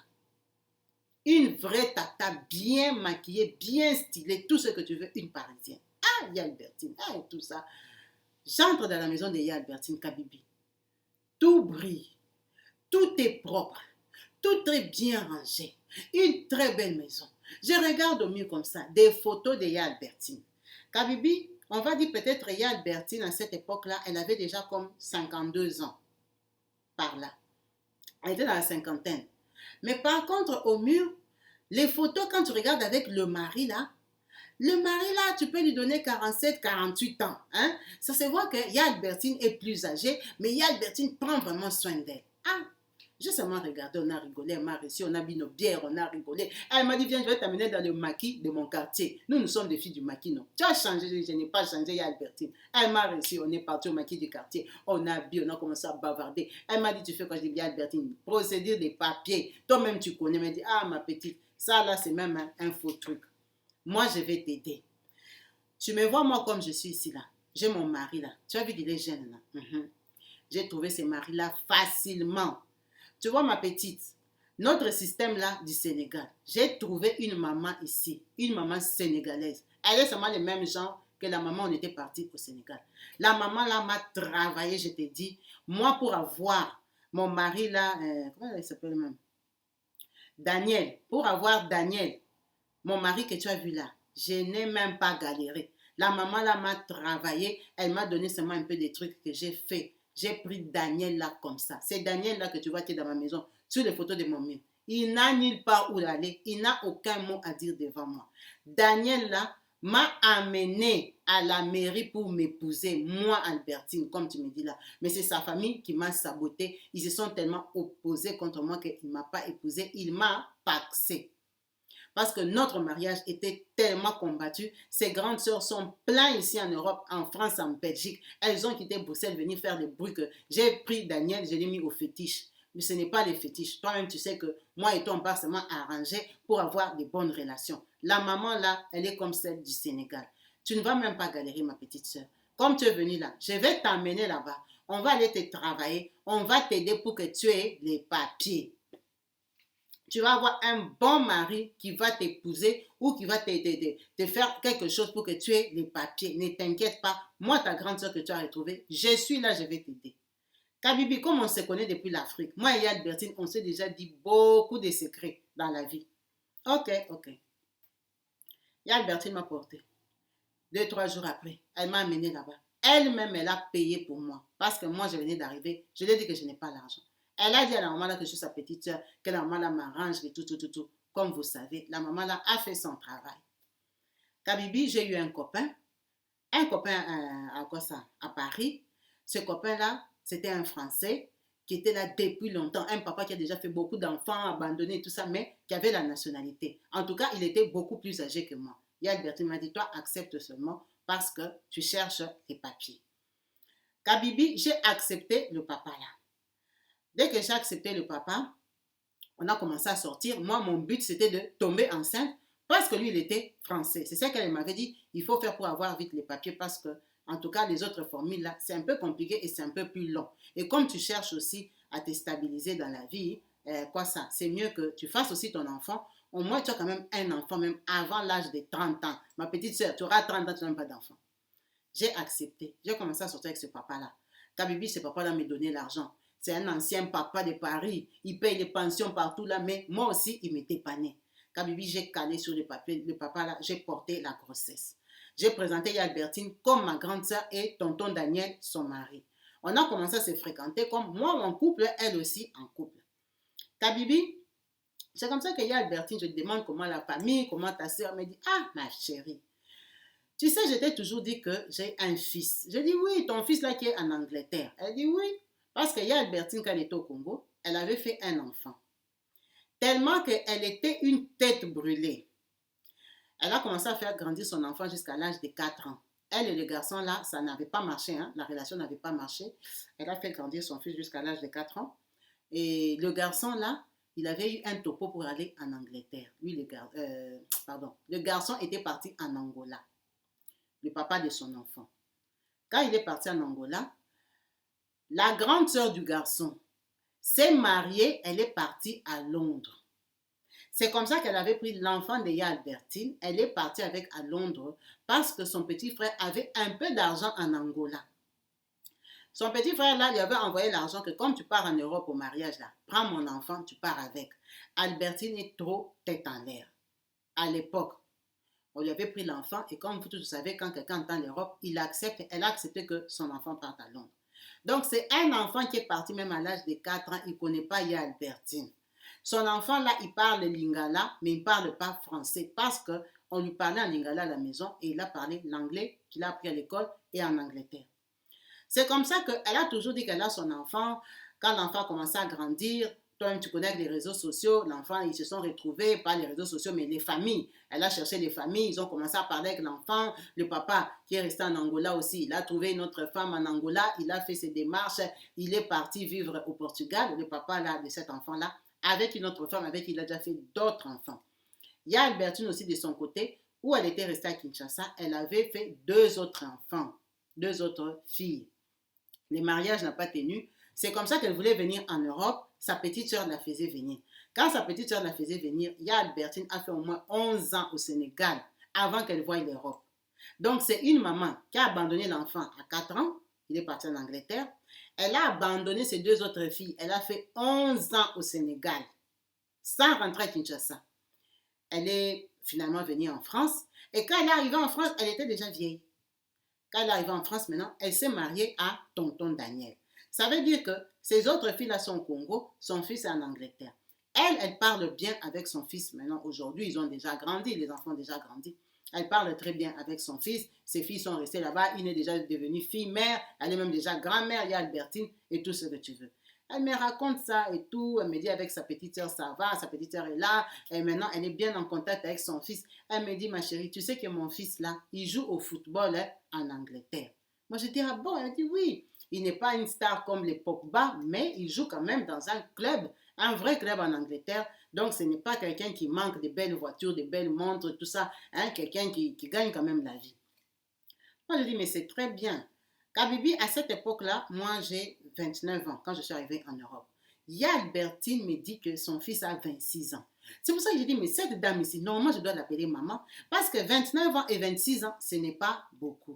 Une vraie tata bien maquillée, bien stylée, tout ce que tu veux, une Parisienne. Ah, Albertine, ah, et tout ça. J'entre dans la maison de Albertine Kabibi. Tout brille, tout est propre, tout est bien rangé. Une très belle maison. Je regarde au mur comme ça, des photos de Albertine. Kabibi, on va dire peut-être Albertine à cette époque-là, elle avait déjà comme 52 ans. Par là. Elle était dans la cinquantaine. Mais par contre, au mur, les photos, quand tu regardes avec le mari là, tu peux lui donner 47, 48 ans. Hein? Ça se voit que Albertine est plus âgée, mais Albertine prend vraiment soin d'elle. Ah, j'ai seulement regardé, on a rigolé, elle m'a reçu, on a bu nos bières, on a rigolé. Elle m'a dit, viens, je vais t'amener dans le maquis de mon quartier. Nous sommes des filles du maquis, non. Tu as changé, je n'ai pas changé, Albertine. Elle m'a reçu, on est parti au maquis du quartier. On a bu, on a commencé à bavarder. Elle m'a dit, tu fais quoi? Je dis, Albertine, procédure des papiers. Toi-même, tu connais. Elle m'a dit, ah, ma petite, ça là, c'est même un faux truc. Moi, je vais t'aider. Tu me vois, moi, comme je suis ici, là. J'ai mon mari, là. Tu as vu qu'il est jeune, là. J'ai trouvé ce mari-là facilement. Tu vois, ma petite, notre système, là, du Sénégal, j'ai trouvé une maman ici, une maman sénégalaise. Elle est seulement le même genre que la maman, on était parti au Sénégal. La maman, là, m'a travaillé, je te dis. Moi, pour avoir mon mari, là, comment il s'appelle même? Daniel. Pour avoir Daniel, Mon mari que tu as vu là, je n'ai même pas galéré. La maman là m'a travaillé, elle m'a donné seulement un peu des trucs que j'ai fait. J'ai pris Daniel là comme ça. C'est Daniel là que tu vois qui est dans ma maison, sur les photos de mon mur. Il n'a nulle part où aller, il n'a aucun mot à dire devant moi. Daniel là m'a amené à la mairie pour m'épouser, moi Albertine, comme tu me dis là. Mais c'est sa famille qui m'a saboté. Ils se sont tellement opposés contre moi qu'il ne m'a pas épousé, il m'a paxé. Parce que notre mariage était tellement combattu. Ses grandes sœurs sont pleines ici en Europe, en France, en Belgique. Elles ont quitté Bruxelles, venir faire des bruits que j'ai pris Daniel, je l'ai mis au fétiche. Mais ce n'est pas les fétiches. Toi-même, tu sais que moi et toi, on part seulement arranger pour avoir des bonnes relations. La maman, là, elle est comme celle du Sénégal. Tu ne vas même pas galérer, ma petite sœur. Comme tu es venue là, je vais t'amener là-bas. On va aller te travailler. On va t'aider pour que tu aies les papiers. Tu vas avoir un bon mari qui va t'épouser ou qui va te faire quelque chose pour que tu aies les papiers. Ne t'inquiète pas. Moi, ta grande soeur que tu as retrouvée, je suis là, je vais t'aider. Kabibi, comme on se connaît depuis l'Afrique, moi et Albertine, on s'est déjà dit beaucoup de secrets dans la vie. Ok, ok. Et Albertine m'a porté. 2, 3 jours après, elle m'a amené là-bas. Elle-même, elle a payé pour moi. Parce que moi, je venais d'arriver. Je lui ai dit que je n'ai pas l'argent. Elle a dit à la maman là que je suis sa petite soeur, que la maman là m'arrange et tout. Comme vous savez, la maman là a fait son travail. Kabibi, j'ai eu un copain à quoi ça? À Paris. Ce copain-là, c'était un Français qui était là depuis longtemps. Un papa qui a déjà fait beaucoup d'enfants, abandonnés et tout ça, mais qui avait la nationalité. En tout cas, il était beaucoup plus âgé que moi. Et Albertine m'a dit, toi, accepte seulement parce que tu cherches les papiers. Kabibi, j'ai accepté le papa là. Dès que j'ai accepté le papa, on a commencé à sortir. Moi, mon but, c'était de tomber enceinte parce que lui, il était français. C'est ça qu'elle m'avait dit, il faut faire pour avoir vite les papiers parce que, en tout cas, les autres formules, là, c'est un peu compliqué et c'est un peu plus long. Et comme tu cherches aussi à te stabiliser dans la vie, quoi ça, c'est mieux que tu fasses aussi ton enfant. Au moins, tu as quand même un enfant, même avant l'âge de 30 ans. Ma petite soeur, tu auras 30 ans, tu n'as même pas d'enfant. J'ai accepté. J'ai commencé à sortir avec ce papa-là. Kabibi, ce papa-là me donnait l'argent. C'est un ancien papa de Paris. Il paye les pensions partout là, mais moi aussi, il m'était pané. Kabibi, j'ai calé sur le papier, le papa là, j'ai porté la grossesse. J'ai présenté Albertine comme ma grande sœur et tonton Daniel, son mari. On a commencé à se fréquenter comme moi en couple, elle aussi en couple. Kabibi, c'est comme ça que Albertine, je te demande comment la famille, comment ta sœur me dit, ah ma chérie, tu sais, je t'ai toujours dit que j'ai un fils. Je dis oui, ton fils là qui est en Angleterre. Elle dit oui, parce qu'il y a Albertine quand elle était au Congo, elle avait fait un enfant. Tellement qu'elle était une tête brûlée. Elle a commencé à faire grandir son enfant jusqu'à l'âge de 4 ans. Elle et le garçon là, ça n'avait pas marché, hein? La relation n'avait pas marché. Elle a fait grandir son fils jusqu'à l'âge de 4 ans. Et le garçon là, il avait eu un topo pour aller en Angleterre. Lui, le garçon était parti en Angola. Le papa de son enfant. Quand il est parti en Angola, la grande sœur du garçon s'est mariée, elle est partie à Londres. C'est comme ça qu'elle avait pris l'enfant de Albertine, elle est partie avec à Londres parce que son petit frère avait un peu d'argent en Angola. Son petit frère là, lui avait envoyé l'argent que comme tu pars en Europe au mariage là, prends mon enfant, tu pars avec. Albertine est trop tête en l'air. À l'époque, on lui avait pris l'enfant et comme vous tous savez, quand quelqu'un entend l'Europe, elle a accepté que son enfant parte à Londres. Donc c'est un enfant qui est parti même à l'âge de 4 ans, il ne connaît pas Albertine. Son enfant là, il parle lingala, mais il ne parle pas français parce qu'on lui parlait en lingala à la maison et il a parlé l'anglais qu'il a appris à l'école et en Angleterre. C'est comme ça qu'elle a toujours dit qu'elle a son enfant. Quand l'enfant a commencé à grandir, toi-même tu connais les réseaux sociaux, l'enfant, ils se sont retrouvés, pas les réseaux sociaux, mais les familles. Elle a cherché les familles, ils ont commencé à parler avec l'enfant. Le papa, qui est resté en Angola aussi, il a trouvé une autre femme en Angola, il a fait ses démarches, il est parti vivre au Portugal, le papa là, de cet enfant-là, avec une autre femme avec qui il a déjà fait d'autres enfants. Il y a Albertine aussi de son côté, où elle était restée à Kinshasa, elle avait fait 2 autres enfants, 2 autres filles. Le mariage n'a pas tenu. C'est comme ça qu'elle voulait venir en Europe. Sa petite soeur la faisait venir. Quand sa petite soeur la faisait venir, Albertine a fait au moins 11 ans au Sénégal avant qu'elle voie l'Europe. Donc, c'est une maman qui a abandonné l'enfant à 4 ans. Il est parti en Angleterre. Elle a abandonné ses 2 autres filles. Elle a fait 11 ans au Sénégal sans rentrer à Kinshasa. Elle est finalement venir en France. Et quand elle est arrivée en France, elle était déjà vieille. Quand elle est arrivée en France maintenant, elle s'est mariée à tonton Daniel. Ça veut dire que ses autres filles-là sont au Congo, son fils est en Angleterre. Elle parle bien avec son fils maintenant. Aujourd'hui, ils ont déjà grandi, les enfants ont déjà grandi. Elle parle très bien avec son fils. Ses filles sont restées là-bas. Il est déjà devenu fille-mère. Elle est même déjà grand-mère. Il y a Albertine et tout ce que tu veux. Elle me raconte ça et tout. Elle me dit avec sa petite soeur, ça va. Sa petite soeur est là. Et maintenant, elle est bien en contact avec son fils. Elle me dit, ma chérie, tu sais que mon fils là, il joue au football en Angleterre. Moi, je dis, ah bon? Elle dit, oui. Il n'est pas une star comme les Pogba, mais il joue quand même dans un vrai club en Angleterre. Donc, ce n'est pas quelqu'un qui manque de belles voitures, de belles montres, tout ça. Hein, quelqu'un qui gagne quand même la vie. Moi, je dis, mais c'est très bien. Kabibi, à cette époque-là, moi, j'ai 29 ans quand je suis arrivée en Europe. Albertine me dit que son fils a 26 ans. C'est pour ça que je dis, mais cette dame ici, normalement, je dois l'appeler maman, parce que 29 ans et 26 ans, ce n'est pas beaucoup.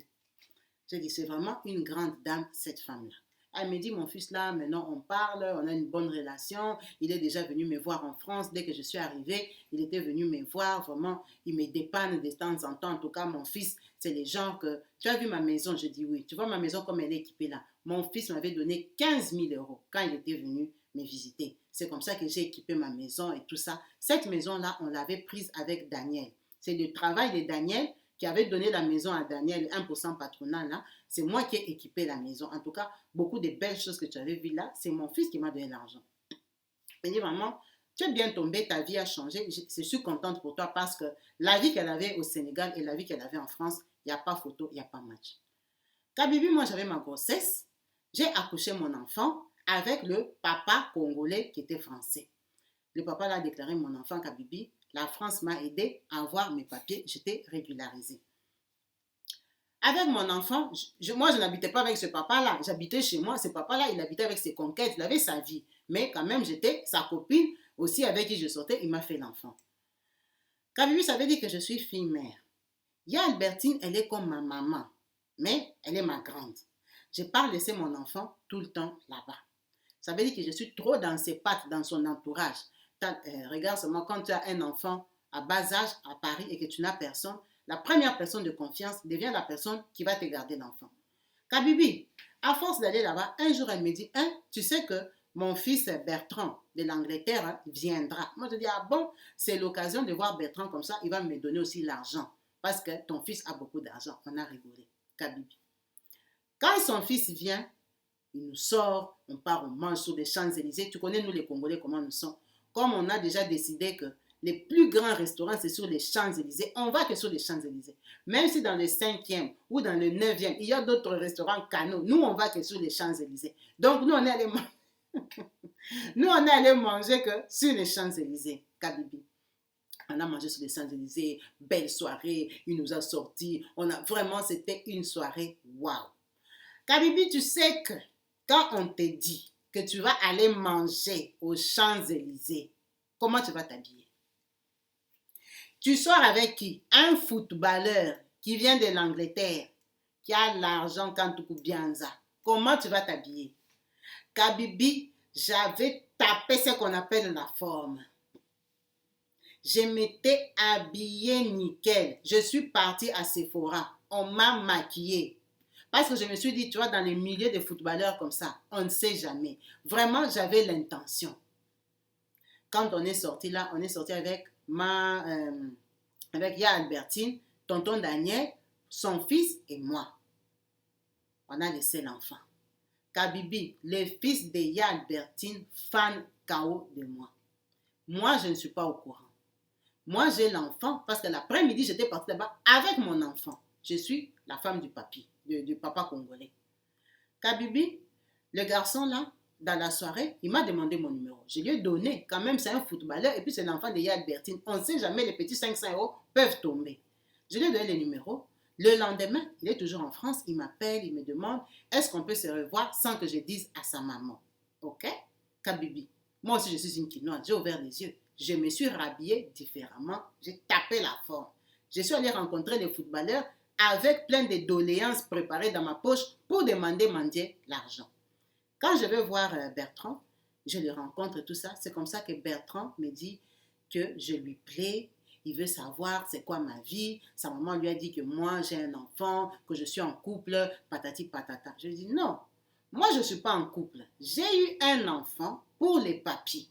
Je dis, c'est vraiment une grande dame, cette femme-là. Elle me dit, mon fils là, maintenant on parle, on a une bonne relation. Il est déjà venu me voir en France. Dès que je suis arrivée, il était venu me voir. Vraiment, il me dépanne de temps en temps. En tout cas, mon fils, c'est les gens que... Tu as vu ma maison? Je dis oui. Tu vois ma maison comme elle est équipée là? Mon fils m'avait donné 15 000 € quand il était venu me visiter. C'est comme ça que j'ai équipé ma maison et tout ça. Cette maison-là, on l'avait prise avec Daniel. C'est le travail de Daniel qui avait donné la maison à Daniel, 1% patronal là. C'est moi qui ai équipé la maison. En tout cas, beaucoup de belles choses que tu avais vues là, c'est mon fils qui m'a donné l'argent. Je dis, maman, tu es bien tombée, ta vie a changé. Je suis contente pour toi parce que la vie qu'elle avait au Sénégal et la vie qu'elle avait en France, il n'y a pas photo, il n'y a pas match. Kabibi, moi j'avais ma grossesse, j'ai accouché mon enfant avec le papa congolais qui était français. Le papa l'a déclaré mon enfant Kabibi. La France m'a aidé à avoir mes papiers, j'étais régularisée. Avec mon enfant, moi je n'habitais pas avec ce papa-là, j'habitais chez moi, ce papa-là il habitait avec ses conquêtes, il avait sa vie, mais quand même j'étais sa copine aussi avec qui je sortais, il m'a fait l'enfant. Kabibi, ça veut dire que je suis fille-mère. Albertine, elle est comme ma maman, mais elle est ma grande. Je n'ai pas laissé mon enfant tout le temps là-bas. Ça veut dire que je suis trop dans ses pattes, dans son entourage. Regarde seulement, quand tu as un enfant à bas âge à Paris et que tu n'as personne, la première personne de confiance devient la personne qui va te garder l'enfant. Kabibi, à force d'aller là-bas, un jour elle me dit, tu sais que mon fils Bertrand de l'Angleterre viendra. Moi je dis, ah bon, c'est l'occasion de voir Bertrand comme ça, il va me donner aussi l'argent. Parce que ton fils a beaucoup d'argent. On a rigolé. Kabibi. Quand son fils vient, il nous sort, on part, on mange sur les Champs-Élysées. Tu connais, nous les Congolais, comment nous sommes. Comme on a déjà décidé que les plus grands restaurants, c'est sur les Champs-Élysées, on va que sur les Champs-Élysées. Même si dans le 5e ou dans le 9e, il y a d'autres restaurants canaux, nous, on va que sur les Champs-Élysées. Donc, nous, on est allé nous, on est allé manger que sur les Champs-Élysées, Kabibi. On a mangé sur les Champs-Élysées, belle soirée, il nous a sortis. Vraiment, c'était une soirée waouh. Kabibi, tu sais que quand on te dit que tu vas aller manger aux Champs-Élysées, comment tu vas t'habiller? Tu sors avec qui? Un footballeur qui vient de l'Angleterre, qui a l'argent quand tu coupes bien ça. Comment tu vas t'habiller? Kabibi, j'avais tapé ce qu'on appelle la forme. Je m'étais habillée nickel. Je suis partie à Sephora. On m'a maquillée. Parce que je me suis dit, tu vois, dans les milieux de footballeurs comme ça, on ne sait jamais. Vraiment, j'avais l'intention. Quand on est sorti là, on est sorti avec avec Albertine, tonton Daniel, son fils et moi. On a laissé l'enfant. Kabibi, le fils de Albertine, fan KO de moi. Moi, je ne suis pas au courant. Moi, j'ai l'enfant parce que l'après-midi, j'étais partie là-bas avec mon enfant. Je suis la femme du papi, du papa congolais. Kabibi, le garçon là, dans la soirée, il m'a demandé mon numéro. Je lui ai donné. Quand même, c'est un footballeur et puis c'est l'enfant de Albertine. On ne sait jamais, les petits 500 € peuvent tomber. Je lui ai donné le numéro. Le lendemain, il est toujours en France. Il m'appelle, il me demande, est-ce qu'on peut se revoir sans que je dise à sa maman? Ok? Kabibi. Moi aussi, je suis une quinoise. J'ai ouvert les yeux. Je me suis rhabillée différemment. J'ai tapé la forme. Je suis allée rencontrer les footballeurs avec plein de doléances préparées dans ma poche pour demander l'argent. Quand je vais voir Bertrand, je le rencontre et tout ça. C'est comme ça que Bertrand me dit que je lui plais Il veut savoir c'est quoi ma vie. Sa maman lui a dit que moi, j'ai un enfant, que je suis en couple, patati patata. Je lui dis non, moi, je ne suis pas en couple. J'ai eu un enfant pour les papiers.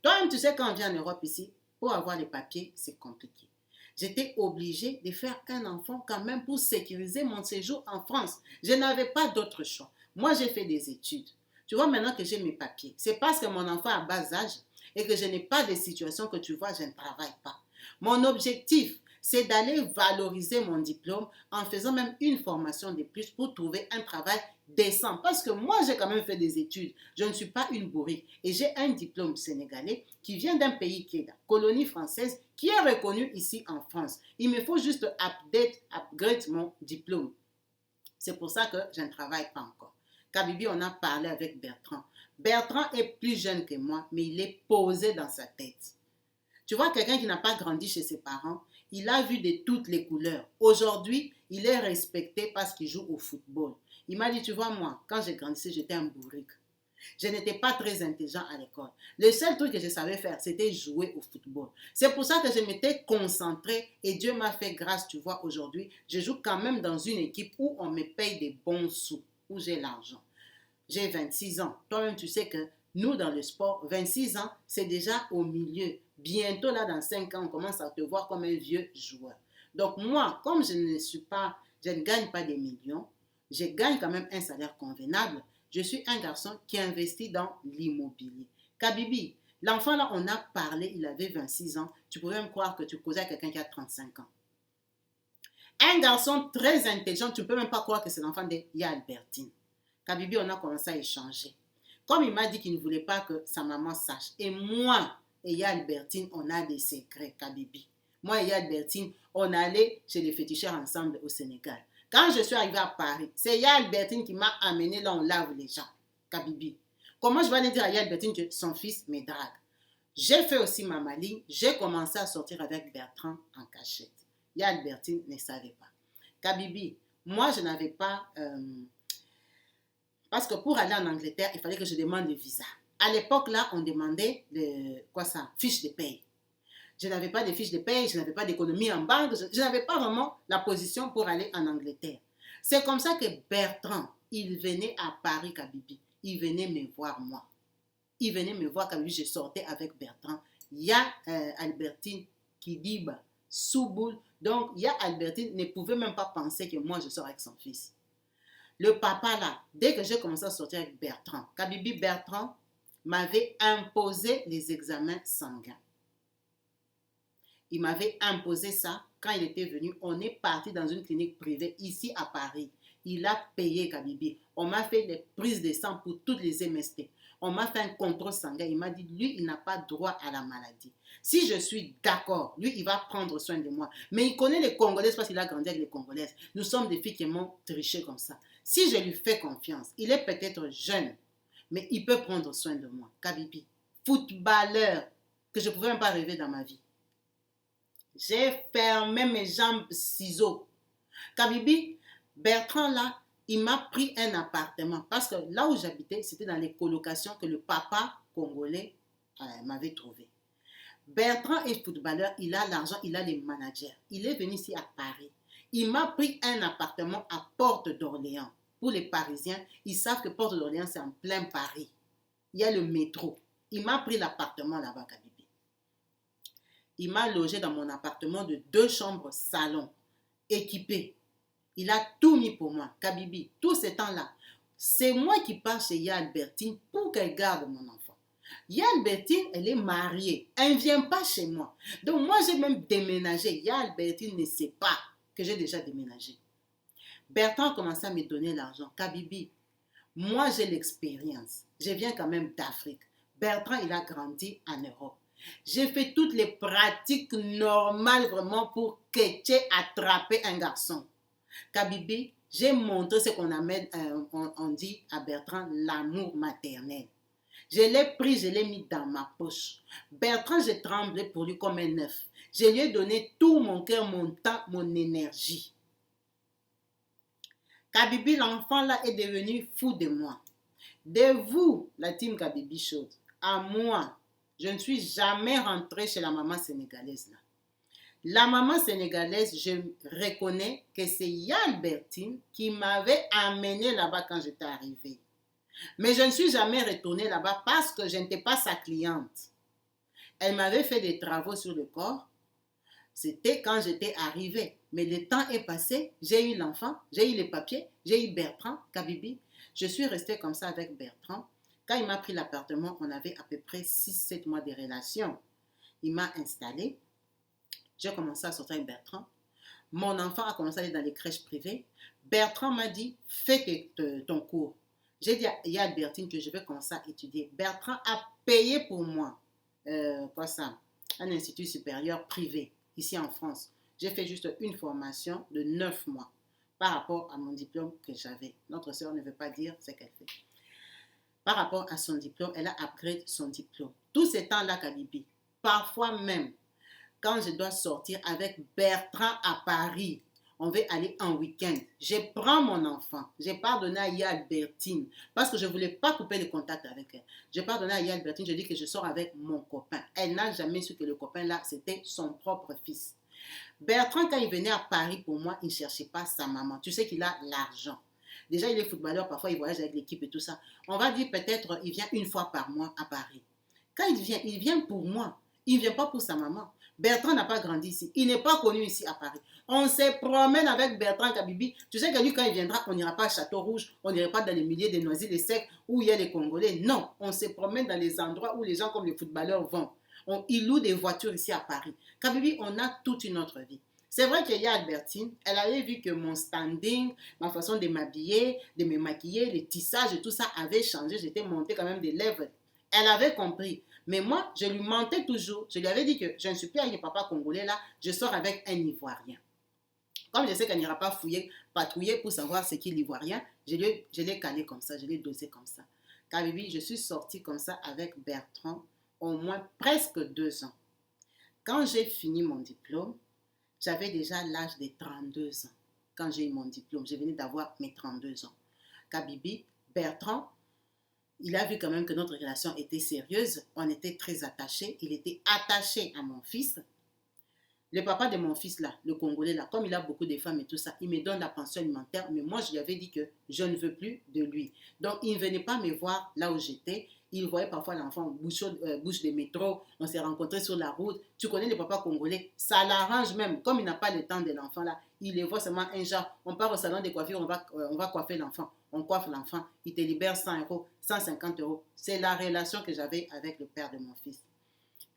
Toi-même, tu sais, quand on vient en Europe ici, pour avoir les papiers, c'est compliqué. J'étais obligée de faire un enfant quand même pour sécuriser mon séjour en France. Je n'avais pas d'autre choix. Moi, j'ai fait des études. Tu vois, maintenant que j'ai mes papiers, c'est parce que mon enfant a bas âge et que je n'ai pas de situation que tu vois, je ne travaille pas. Mon objectif, c'est d'aller valoriser mon diplôme en faisant même une formation de plus pour trouver un travail décent. Parce que moi, j'ai quand même fait des études. Je ne suis pas une bourrique. Et j'ai un diplôme sénégalais qui vient d'un pays qui est la colonie française, qui est reconnu ici en France. Il me faut juste upgrade mon diplôme. C'est pour ça que je ne travaille pas encore. Kabibi, on a parlé avec Bertrand. Bertrand est plus jeune que moi, mais il est posé dans sa tête. Tu vois, quelqu'un qui n'a pas grandi chez ses parents, il a vu de toutes les couleurs. Aujourd'hui, il est respecté parce qu'il joue au football. Il m'a dit, tu vois, moi, quand j'ai grandi, j'étais un bourrique. Je n'étais pas très intelligent à l'école. Le seul truc que je savais faire, c'était jouer au football. C'est pour ça que je m'étais concentrée et Dieu m'a fait grâce, tu vois, aujourd'hui. Je joue quand même dans une équipe où on me paye des bons sous, où j'ai l'argent. J'ai 26 ans. Toi-même, tu sais que nous, dans le sport, 26 ans, c'est déjà au milieu. Bientôt, là, dans 5 ans, on commence à te voir comme un vieux joueur. Donc, moi, comme je ne gagne pas des millions, je gagne quand même un salaire convenable. Je suis un garçon qui investit dans l'immobilier. Kabibi, l'enfant là, on a parlé, il avait 26 ans. Tu pouvais me croire que tu causais à quelqu'un qui a 35 ans. Un garçon très intelligent, tu ne peux même pas croire que c'est l'enfant de Ya Albertine. Kabibi, on a commencé à échanger. Comme il m'a dit qu'il ne voulait pas que sa maman sache. Et moi et Ya Albertine, on a des secrets, Kabibi. Moi et Ya Albertine, on allait chez les féticheurs ensemble au Sénégal. Quand je suis arrivée à Paris, c'est Ya Albertine qui m'a amené là où on lave les gens. Kabibi. Comment je vais aller dire à Ya Albertine que son fils me drague? J'ai fait aussi ma maligne. J'ai commencé à sortir avec Bertrand en cachette. Ya Albertine ne savait pas. Kabibi, moi je n'avais pas... parce que pour aller en Angleterre, il fallait que je demande le visa. À l'époque, là, on demandait fiche de paye. Je n'avais pas de fiche de paye, je n'avais pas d'économie en banque, je n'avais pas vraiment la position pour aller en Angleterre. C'est comme ça que Bertrand, il venait à Paris, Kabibi. Il venait me voir, moi. Il venait me voir, Kabibi, je sortais avec Bertrand. Il y a Albertine Kidiba, Souboul. Donc, il y a Albertine ne pouvait même pas penser que moi, je sors avec son fils. Le papa là, dès que j'ai commencé à sortir avec Bertrand, Kabibi Bertrand m'avait imposé les examens sanguins. Il m'avait imposé ça quand il était venu. On est parti dans une clinique privée ici à Paris. Il a payé Kabibi. On m'a fait les prises de sang pour toutes les MST. On m'a fait un contrôle sanguin. Il m'a dit, lui, il n'a pas droit à la maladie. Si je suis d'accord, lui, il va prendre soin de moi. Mais il connaît les Congolaises parce qu'il a grandi avec les Congolaises. Nous sommes des filles qui m'ont triché comme ça. Si je lui fais confiance, il est peut-être jeune, mais il peut prendre soin de moi. Kabibi, footballeur, que je ne pouvais même pas rêver dans ma vie. J'ai fermé mes jambes ciseaux. Kabibi, Bertrand là, il m'a pris un appartement parce que là où j'habitais, c'était dans les colocations que le papa congolais m'avait trouvé. Bertrand est footballeur, il a l'argent, il a les managers. Il est venu ici à Paris. Il m'a pris un appartement à Porte d'Orléans. Pour les Parisiens, ils savent que Porte d'Orléans, c'est en plein Paris. Il y a le métro. Il m'a pris l'appartement là-bas, Kabibi. Il m'a logé dans mon appartement de 2 chambres salon, équipé. Il a tout mis pour moi, Kabibi. Tout ce temps-là, c'est moi qui pars chez Ya Albertine pour qu'elle garde mon enfant. Ya Albertine, elle est mariée. Elle ne vient pas chez moi. Donc moi, j'ai même déménagé. Ya Albertine ne sait pas que j'ai déjà déménagé. Bertrand a commencé à me donner l'argent. Kabibi, moi, j'ai l'expérience. Je viens quand même d'Afrique. Bertrand, il a grandi en Europe. J'ai fait toutes les pratiques normales vraiment pour que tu aies attrapé un garçon. Kabibi, j'ai montré ce qu'on on dit à Bertrand, l'amour maternel. Je l'ai pris, je l'ai mis dans ma poche. Bertrand, j'ai tremblé pour lui comme un œuf. Je lui ai donné tout mon cœur, mon temps, mon énergie. Kabibi, l'enfant là, est devenu fou de moi. De vous, la team Kabibi Show, à moi, je ne suis jamais rentrée chez la maman sénégalaise là. La maman sénégalaise, je reconnais que c'est Yalbertine qui m'avait amené là-bas quand j'étais arrivée. Mais je ne suis jamais retournée là-bas parce que je n'étais pas sa cliente. Elle m'avait fait des travaux sur le corps. C'était quand j'étais arrivée. Mais le temps est passé, j'ai eu l'enfant, j'ai eu les papiers, j'ai eu Bertrand, Kabibi. Je suis restée comme ça avec Bertrand. Quand il m'a pris l'appartement, on avait à peu près 6-7 mois de relation. Il m'a installée. J'ai commencé à sortir avec Bertrand. Mon enfant a commencé à aller dans les crèches privées. Bertrand m'a dit, fais ton cours. J'ai dit à Albertine que je vais commencer à étudier. Bertrand a payé pour moi, un institut supérieur privé, ici en France. J'ai fait juste une formation de 9 mois par rapport à mon diplôme que j'avais. Notre sœur ne veut pas dire ce qu'elle fait. Par rapport à son diplôme, elle a upgrade son diplôme. Tous ces temps-là, Kabibi, parfois même, quand je dois sortir avec Bertrand à Paris, on veut aller en week-end. Je prends mon enfant. Je pardonné à Yalbertine parce que je ne voulais pas couper le contact avec elle. Je pardonné à Yalbertine, je dis que je sors avec mon copain. Elle n'a jamais su que le copain là, c'était son propre fils. Bertrand, quand il venait à Paris pour moi, il ne cherchait pas sa maman. Tu sais qu'il a l'argent. Déjà, il est footballeur, parfois il voyage avec l'équipe et tout ça. On va dire peut-être il vient une fois par mois à Paris. Quand il vient pour moi. Il ne vient pas pour sa maman. Bertrand n'a pas grandi ici. Il n'est pas connu ici à Paris. On se promène avec Bertrand Kabibi. Tu sais que lui, quand il viendra, on n'ira pas à Château-Rouge, on n'ira pas dans les milliers de Noisy-le-Sec où il y a les Congolais. Non, on se promène dans les endroits où les gens comme les footballeurs vont. Il loue des voitures ici à Paris. Kabibi, on a toute une autre vie. C'est vrai qu'il y a Albertine, elle avait vu que mon standing, ma façon de m'habiller, de me maquiller, les tissages et tout ça avait changé. J'étais montée quand même des lèvres. Elle avait compris. Mais moi, je lui mentais toujours. Je lui avais dit que je ne suis plus avec les papas congolais là, je sors avec un Ivoirien. Comme je sais qu'elle n'ira pas fouiller, patrouiller pour savoir ce qu'est l'Ivoirien, je l'ai calé comme ça, je l'ai dosé comme ça. Kabibi, je suis sortie comme ça avec Bertrand au moins presque 2 ans. Quand j'ai fini mon diplôme, j'avais déjà l'âge de 32 ans. Quand j'ai eu mon diplôme, je venais d'avoir mes 32 ans. Kabibi, Bertrand, il a vu quand même que notre relation était sérieuse. On était très attachés. Il était attaché à mon fils. Le papa de mon fils là, le Congolais là, comme il a beaucoup de femmes et tout ça, il me donne la pension alimentaire. Mais moi, je lui avais dit que je ne veux plus de lui. Donc, il ne venait pas me voir là où j'étais. Il voyait parfois l'enfant bouche de métro. On s'est rencontrés sur la route. Tu connais les papas congolais. Ça l'arrange même. Comme il n'a pas le temps de l'enfant là, il les voit seulement un genre. On part au salon de coiffure, on va coiffer l'enfant. On coiffe l'enfant. Il te libère 100 euros, 150 euros. C'est la relation que j'avais avec le père de mon fils.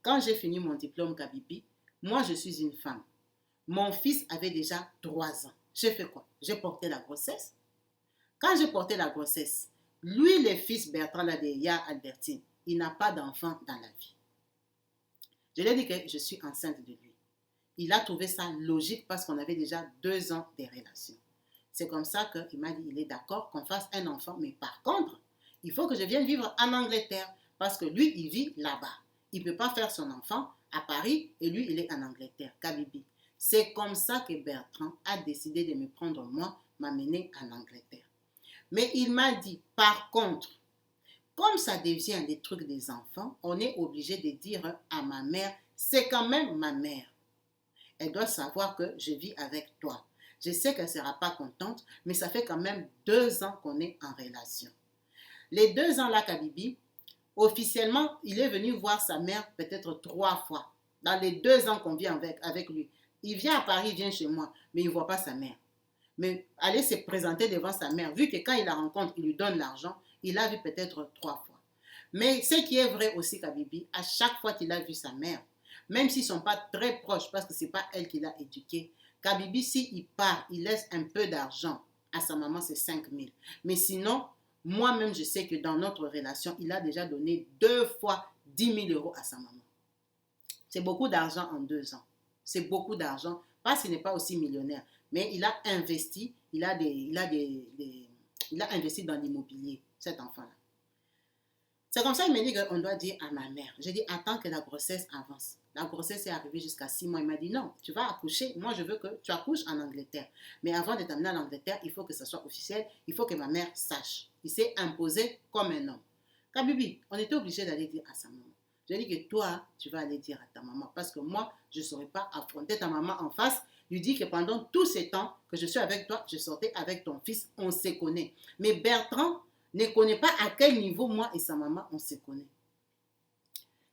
Quand j'ai fini mon diplôme Kabibi, moi, je suis une femme. Mon fils avait déjà 3 ans. J'ai fait quoi? J'ai porté la grossesse. Quand j'ai porté la grossesse, lui, le fils Bertrand là de Ya Albertine, il n'a pas d'enfant dans la vie. Je lui ai dit que je suis enceinte de lui. Il a trouvé ça logique parce qu'on avait déjà 2 ans de relation. C'est comme ça qu'il m'a dit, il est d'accord qu'on fasse un enfant, mais par contre, il faut que je vienne vivre en Angleterre parce que lui, il vit là-bas. Il ne peut pas faire son enfant à Paris et lui, il est en Angleterre, Kabibi. C'est comme ça que Bertrand a décidé de me prendre moi, m'amener en Angleterre. Mais il m'a dit, par contre, comme ça devient des trucs des enfants, on est obligé de dire à ma mère, c'est quand même ma mère. Elle doit savoir que je vis avec toi. Je sais qu'elle ne sera pas contente, mais ça fait quand même 2 ans qu'on est en relation. Les 2 ans là, Kabibi, officiellement, il est venu voir sa mère peut-être 3 fois. Dans les 2 ans qu'on vit avec lui. Il vient à Paris, il vient chez moi, mais il ne voit pas sa mère. Mais aller se présenter devant sa mère, vu que quand il la rencontre, il lui donne l'argent, il l'a vu peut-être 3 fois. Mais ce qui est vrai aussi, Kabibi, à chaque fois qu'il a vu sa mère, même s'ils ne sont pas très proches, parce que ce n'est pas elle qui l'a éduqué, Kabibi, s'il part, il laisse un peu d'argent à sa maman, c'est 5 000. Mais sinon, moi-même, je sais que dans notre relation, il a déjà donné 2 fois 10 000 euros à sa maman. C'est beaucoup d'argent en 2 ans. C'est beaucoup d'argent, parce qu'il n'est pas aussi millionnaire. Mais il a investi, il a investi dans l'immobilier, cet enfant-là. C'est comme ça qu'il m'a dit qu'on doit dire à ma mère. J'ai dit, attends que la grossesse avance. La grossesse est arrivée jusqu'à 6 mois. Il m'a dit, non, tu vas accoucher. Moi, je veux que tu accouches en Angleterre. Mais avant de t'amener en Angleterre, il faut que ça soit officiel. Il faut que ma mère sache. Il s'est imposé comme un homme. Kabibi, on était obligé d'aller dire à sa maman. Je dis que toi, tu vas aller dire à ta maman. Parce que moi, je ne saurais pas affronter ta maman en face. Lui dire que pendant tous ces temps que je suis avec toi, je sortais avec ton fils, on se connaît. Mais Bertrand ne connaît pas à quel niveau moi et sa maman, on se connaît.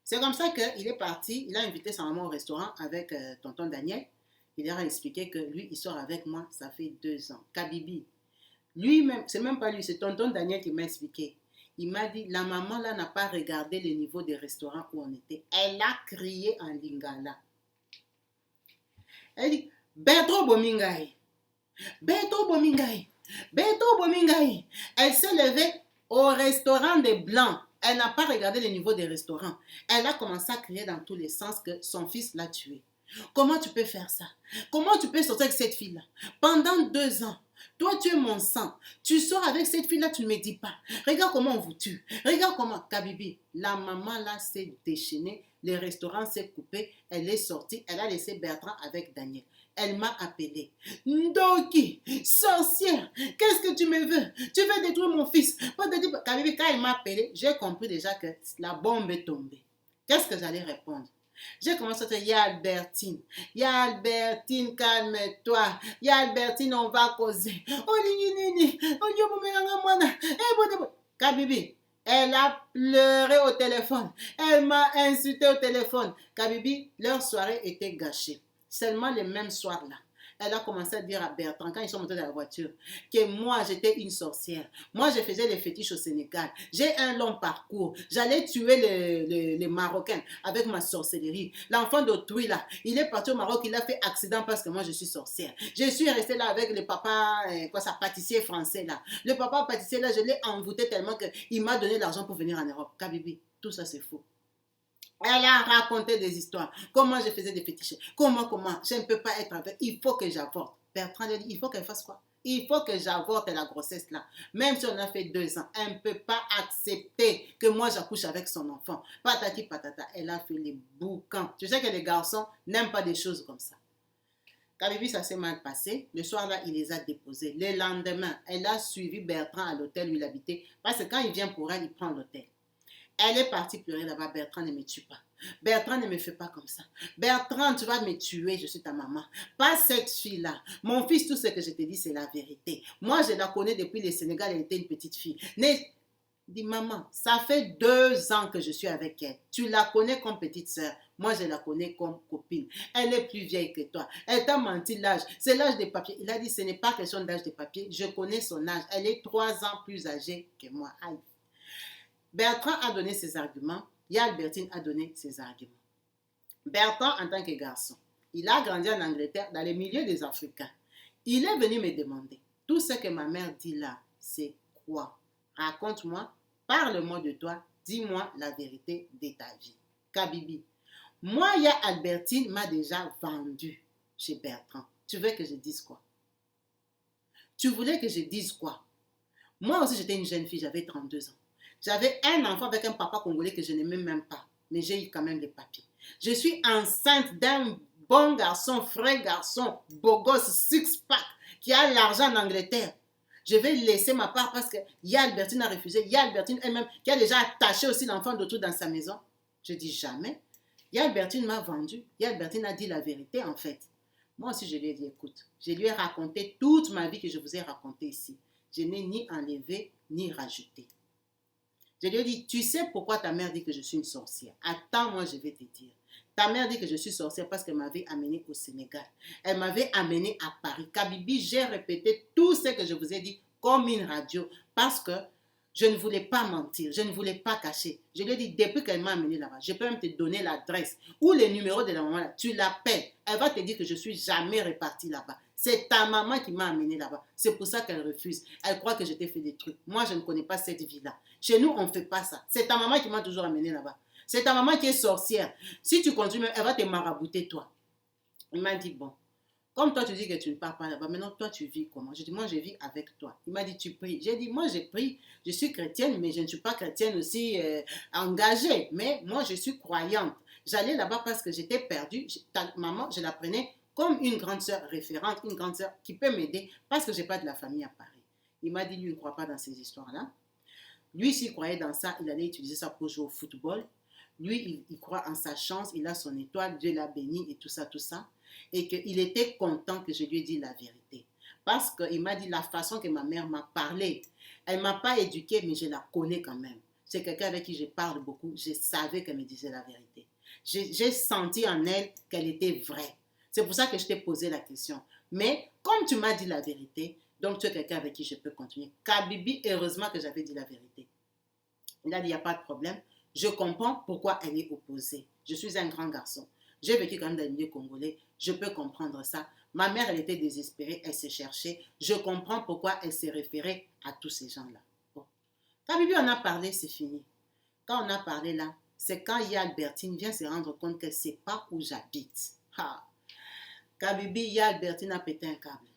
C'est comme ça qu'il est parti, il a invité sa maman au restaurant avec tonton Daniel. Il leur a expliqué que lui, il sort avec moi, ça fait 2 ans. Kabibi, lui-même, c'est même pas lui, c'est tonton Daniel qui m'a expliqué. Il m'a dit, la maman là n'a pas regardé le niveau des restaurants où on était. Elle a crié en lingala. Elle dit, Bertro Bomingaï, Bertro Bomingaï, Bertro Bomingaï. Elle s'est levée au restaurant des Blancs. Elle n'a pas regardé le niveau des restaurants. Elle a commencé à crier dans tous les sens que son fils l'a tué. Comment tu peux faire ça? Comment tu peux sortir avec cette fille-là? Pendant 2 ans, toi tu es mon sang. Tu sors avec cette fille-là, tu ne me dis pas. Regarde comment on vous tue. Regarde comment, Kabibi, la maman là s'est déchaînée. Le restaurant s'est coupé. Elle est sortie. Elle a laissé Bertrand avec Daniel. Elle m'a appelé. Ndoki, sorcière, qu'est-ce que tu me veux? Tu veux détruire mon fils. Kabibi, quand elle m'a appelé, j'ai compris déjà que la bombe est tombée. Qu'est-ce que j'allais répondre? J'ai commencé à dire, Albertine, calme-toi. Albertine, on va causer. Kabibi, elle a pleuré au téléphone. Elle m'a insulté au téléphone. Kabibi, leur soirée était gâchée. Seulement le même soir-là, elle a commencé à dire à Bertrand, quand ils sont montés dans la voiture, que moi, j'étais une sorcière. Moi, je faisais les fétiches au Sénégal. J'ai un long parcours. J'allais tuer les Marocains avec ma sorcellerie. L'enfant d'autrui, là, il est parti au Maroc, il a fait accident parce que moi, je suis sorcière. Je suis restée là avec le papa, pâtissier français, là. Le papa pâtissier, là, je l'ai envoûté tellement qu'il m'a donné l'argent pour venir en Europe. Kabibi, tout ça, c'est faux. Elle a raconté des histoires. Comment je faisais des fétiches. Comment. Je ne peux pas être avec. Il faut que j'avorte. Bertrand a dit, il faut qu'elle fasse quoi? Il faut que j'avorte la grossesse là. Même si on a fait 2 ans, elle ne peut pas accepter que moi j'accouche avec son enfant. Patati patata, elle a fait les boucans. Tu sais que les garçons n'aiment pas des choses comme ça. Kabibi, ça s'est mal passé. Le soir là, il les a déposés. Le lendemain, elle a suivi Bertrand à l'hôtel où il habitait. Parce que quand il vient pour elle, il prend l'hôtel. Elle est partie pleurer là-bas. Bertrand, ne me tue pas. Bertrand, ne me fais pas comme ça. Bertrand, tu vas me tuer, je suis ta maman. Pas cette fille-là. Mon fils, tout ce que je te dis, c'est la vérité. Moi, je la connais depuis le Sénégal, elle était une petite fille. Dis, maman, ça fait 2 ans que je suis avec elle. Tu la connais comme petite sœur. Moi, je la connais comme copine. Elle est plus vieille que toi. Elle t'a menti l'âge. C'est l'âge des papiers. Il a dit, ce n'est pas question d'âge des papiers. Je connais son âge. Elle est 3 ans plus âgée que moi. Aïe. Bertrand a donné ses arguments, Albertine a donné ses arguments. Bertrand, en tant que garçon, il a grandi en Angleterre, dans les milieux des Africains. Il est venu me demander, tout ce que ma mère dit là, c'est quoi? Raconte-moi, parle-moi de toi, dis-moi la vérité de ta vie. Kabibi, moi, Albertine m'a déjà vendu chez Bertrand. Tu veux que je dise quoi? Tu voulais que je dise quoi? Moi aussi, j'étais une jeune fille, j'avais 32 ans. J'avais un enfant avec un papa congolais que je n'aimais même pas. Mais j'ai eu quand même les papiers. Je suis enceinte d'un bon garçon, vrai garçon, beau gosse, six-pack, qui a l'argent en Angleterre. Je vais laisser ma part parce que Albertine a refusé. Albertine elle-même qui a déjà attaché aussi l'enfant d'autrui dans sa maison. Je dis jamais. Albertine m'a vendu. Albertine a dit la vérité en fait. Moi aussi, je lui ai dit, écoute, je lui ai raconté toute ma vie que je vous ai racontée ici. Je n'ai ni enlevé ni rajouté. Je lui ai dit, tu sais pourquoi ta mère dit que je suis une sorcière? Attends, moi je vais te dire. Ta mère dit que je suis sorcière parce qu'elle m'avait amenée au Sénégal. Elle m'avait amenée à Paris. Kabibi, j'ai répété tout ce que je vous ai dit comme une radio parce que je ne voulais pas mentir, je ne voulais pas cacher. Je lui ai dit, depuis qu'elle m'a amenée là-bas, je peux même te donner l'adresse ou le numéro de la maman là. Tu l'appelles, elle va te dire que je ne suis jamais repartie là-bas. C'est ta maman qui m'a amenée là-bas. C'est pour ça qu'elle refuse. Elle croit que je t'ai fait des trucs. Moi, je ne connais pas cette vie-là. Chez nous, on ne fait pas ça. C'est ta maman qui m'a toujours amenée là-bas. C'est ta maman qui est sorcière. Si tu continues, elle va te marabouter, toi. Il m'a dit, bon, comme toi, tu dis que tu ne pars pas là-bas, maintenant, toi, tu vis comment? Je dis, moi, je vis avec toi. Il m'a dit, tu pries. J'ai dit, moi, j'ai pris. Je suis chrétienne, mais je ne suis pas chrétienne aussi engagée. Mais moi, je suis croyante. J'allais là-bas parce que j'étais perdue. Ta maman, je la prenais comme une grande sœur référente, une grande sœur qui peut m'aider parce que je n'ai pas de la famille à Paris. Il m'a dit, lui, il ne croit pas dans ces histoires-là. Lui, s'il croyait dans ça, il allait utiliser ça pour jouer au football. Lui, il croit en sa chance, il a son étoile, Dieu l'a béni et tout ça, tout ça. Et qu'il était content que je lui ai dit la vérité. Parce qu'il m'a dit la façon que ma mère m'a parlé. Elle ne m'a pas éduquée, mais je la connais quand même. C'est quelqu'un avec qui je parle beaucoup. Je savais qu'elle me disait la vérité. J'ai senti en elle qu'elle était vraie. C'est pour ça que je t'ai posé la question. Mais comme tu m'as dit la vérité, donc tu es quelqu'un avec qui je peux continuer. Kabibi, heureusement que j'avais dit la vérité. Il a dit, il n'y a pas de problème. Je comprends pourquoi elle est opposée. Je suis un grand garçon. J'ai vécu quand même dans le milieu congolais. Je peux comprendre ça. Ma mère, elle était désespérée. Elle se cherchait. Je comprends pourquoi elle s'est référée à tous ces gens-là. Bon. Quand Bibi on a parlé, c'est fini. Quand on a parlé là, c'est quand Albertine vient se rendre compte qu'elle ne sait pas où j'habite. Quand Bibi, Albertine a pété un câble.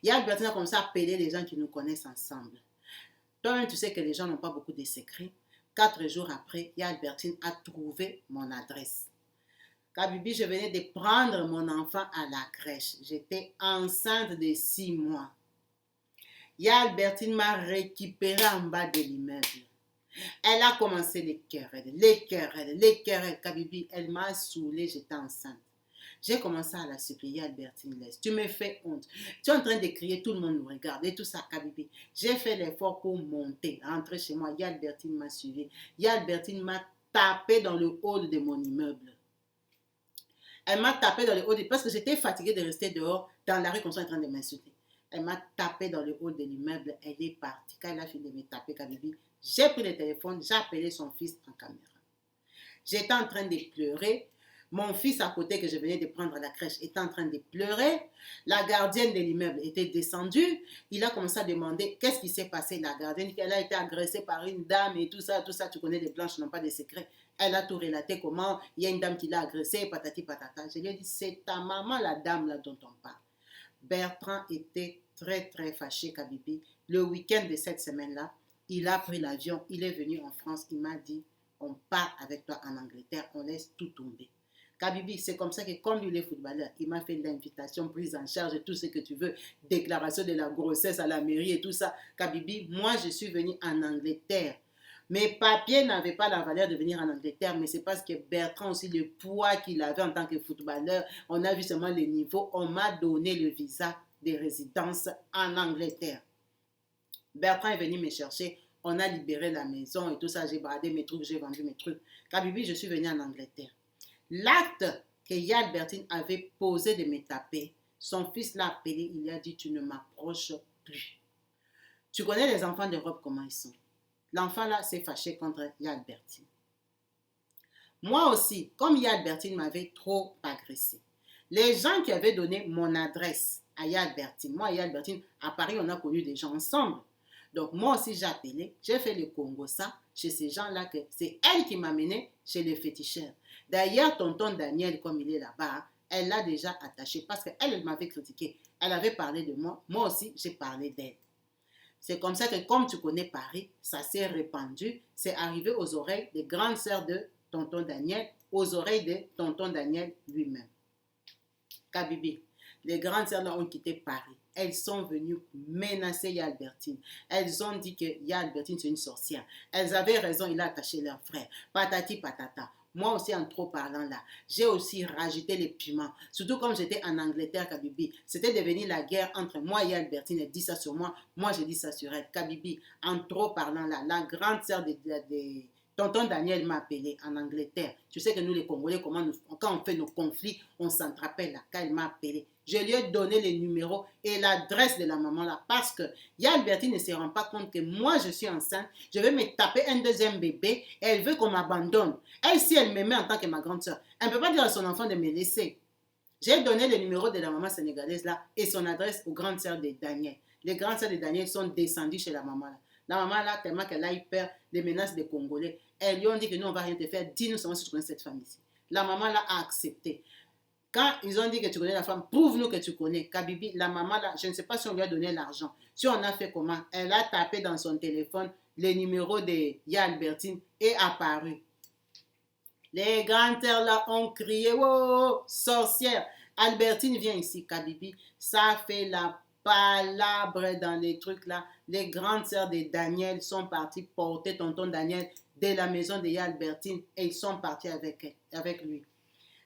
Albertine a commencé à appeler les gens qui nous connaissent ensemble. Toi-même, tu sais que les gens n'ont pas beaucoup de secrets. 4 jours après, Albertine a trouvé mon adresse. Kabibi, je venais de prendre mon enfant à la crèche. J'étais enceinte de 6 mois. Albertine m'a récupéré en bas de l'immeuble. Elle a commencé les querelles. Kabibi, elle m'a saoulée, j'étais enceinte. J'ai commencé à la supplier, Albertine, laisse. Tu me fais honte. Tu es en train de crier, tout le monde nous regarde et tout ça, Kabibi. J'ai fait l'effort pour monter, rentrer chez moi. Albertine m'a suivi. Albertine m'a tapé dans le hall de mon immeuble. Elle m'a tapé dans le hall parce que j'étais fatiguée de rester dehors dans la rue comme ça en train de m'insulter. Elle m'a tapé dans le hall de l'immeuble. Elle est partie. Quand elle a fini de me taper, Kabibi, j'ai pris le téléphone, j'ai appelé son fils en caméra. J'étais en train de pleurer. Mon fils à côté que je venais de prendre à la crèche était en train de pleurer. La gardienne de l'immeuble était descendue. Il a commencé à demander qu'est-ce qui s'est passé. La gardienne, qu'elle a été agressée par une dame et tout ça. Tu connais, les blanches n'ont pas de secrets. Elle a tout relaté comment il y a une dame qui l'a agressée, patati patata. Je lui ai dit, c'est ta maman, la dame là dont on parle. Bertrand était très très fâché, Kabibi. Le week-end de cette semaine-là, il a pris l'avion, il est venu en France, il m'a dit, on part avec toi en Angleterre, on laisse tout tomber. Kabibi, c'est comme ça que comme lui, il est footballeur, il m'a fait l'invitation, prise en charge, tout ce que tu veux, déclaration de la grossesse à la mairie et tout ça. Kabibi, moi, je suis venu en Angleterre. Mes papiers n'avaient pas la valeur de venir en Angleterre, mais c'est parce que Bertrand aussi, le poids qu'il avait en tant que footballeur, on a vu seulement les niveaux, on m'a donné le visa de résidence en Angleterre. Bertrand est venu me chercher, on a libéré la maison et tout ça, j'ai bradé mes trucs, j'ai vendu mes trucs. Kabibi, je suis venu en Angleterre. L'acte que Albertine avait posé de me taper, son fils l'a appelé, il lui a dit, tu ne m'approches plus. Tu connais les enfants d'Europe, comment ils sont. L'enfant là s'est fâché contre Albertine. Moi aussi, comme Albertine m'avait trop agressé, les gens qui avaient donné mon adresse à Albertine, moi et Albertine, à Paris, on a connu des gens ensemble. Donc moi aussi, j'ai appelé, j'ai fait le Congo ça chez ces gens-là, que c'est elle qui m'a mené chez les féticheurs. D'ailleurs, tonton Daniel, comme il est là-bas, elle l'a déjà attaché parce qu'elle m'avait critiqué. Elle avait parlé de moi, moi aussi, j'ai parlé d'elle. C'est comme ça que, comme tu connais Paris, ça s'est répandu. C'est arrivé aux oreilles des grandes sœurs de tonton Daniel, aux oreilles de tonton Daniel lui-même. Kabibi, les grandes sœurs là ont quitté Paris. Elles sont venues menacer Albertine. Elles ont dit que Albertine c'est une sorcière. Elles avaient raison, il a attaché leur frère. Patati patata. Moi aussi, en trop parlant là, j'ai aussi rajouté les piments. Surtout comme j'étais en Angleterre, Kabibi. C'était devenu la guerre entre moi et Albertine. Elle dit ça sur moi, moi je dis ça sur elle. Kabibi, en trop parlant là, la grande sœur de tonton Daniel m'a appelé en Angleterre. Tu sais que nous les Congolais, quand on fait nos conflits, on s'entrapelle là. Quand elle m'a appelé, je lui ai donné les numéros et l'adresse de la maman là. Parce que Albertine ne se rend pas compte que moi je suis enceinte. Je vais me taper un deuxième bébé et elle veut qu'on m'abandonne. Elle, si elle m'aimait en tant que ma grande soeur, elle ne peut pas dire à son enfant de me laisser. J'ai donné le numéro de la maman sénégalaise là et son adresse aux grandes sœurs de Daniel. Les grandes sœurs de Daniel sont descendues chez la maman là. La maman là, tellement qu'elle a eu peur des menaces des Congolais, elles lui ont dit que nous on ne va rien te faire, dis-nous seulement si tu connais cette femme ici. La maman là a accepté. Quand ils ont dit que tu connais la femme, prouve-nous que tu connais. Kabibi, la maman là, je ne sais pas si on lui a donné l'argent. Si on a fait comment, elle a tapé dans son téléphone le numéro de Albertine et apparu. Les grandes sœurs là ont crié, oh, sorcière. Albertine vient ici, Kabibi. Ça fait la palabre dans les trucs là. Les grandes sœurs de Daniel sont parties porter tonton Daniel de la maison de Albertine et ils sont partis avec lui.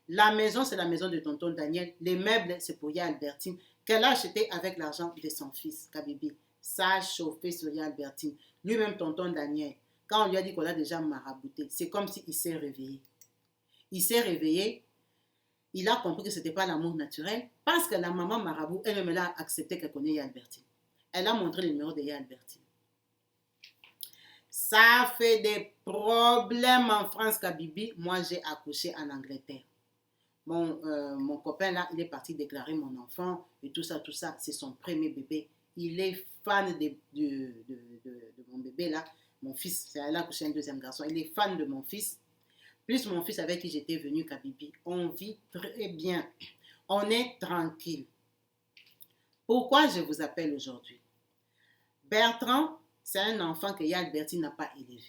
La maison, c'est la maison de tonton Daniel. Les meubles, c'est pour Albertine qu'elle a acheté avec l'argent de son fils, Kabibi. Ça a chauffé sur Albertine. Lui-même, tonton Daniel, quand on lui a dit qu'on l'a déjà marabouté, c'est comme s'il s'est réveillé. Il s'est réveillé, il a compris que ce n'était pas l'amour naturel parce que la maman marabout, elle-même, elle a accepté qu'elle connaît Albertine. Elle a montré le numéro de Albertine. Ça fait des problèmes en France, Kabibi. Moi, j'ai accouché en Angleterre. Mon copain là, il est parti déclarer mon enfant et tout ça, c'est son premier bébé. Il est fan de mon bébé là, mon fils, c'est là accouché un deuxième garçon. Il est fan de mon fils, plus mon fils avec qui j'étais venu Kabibi. On vit très bien, on est tranquille. Pourquoi je vous appelle aujourd'hui? Bertrand, c'est un enfant que Albertine n'a pas élevé.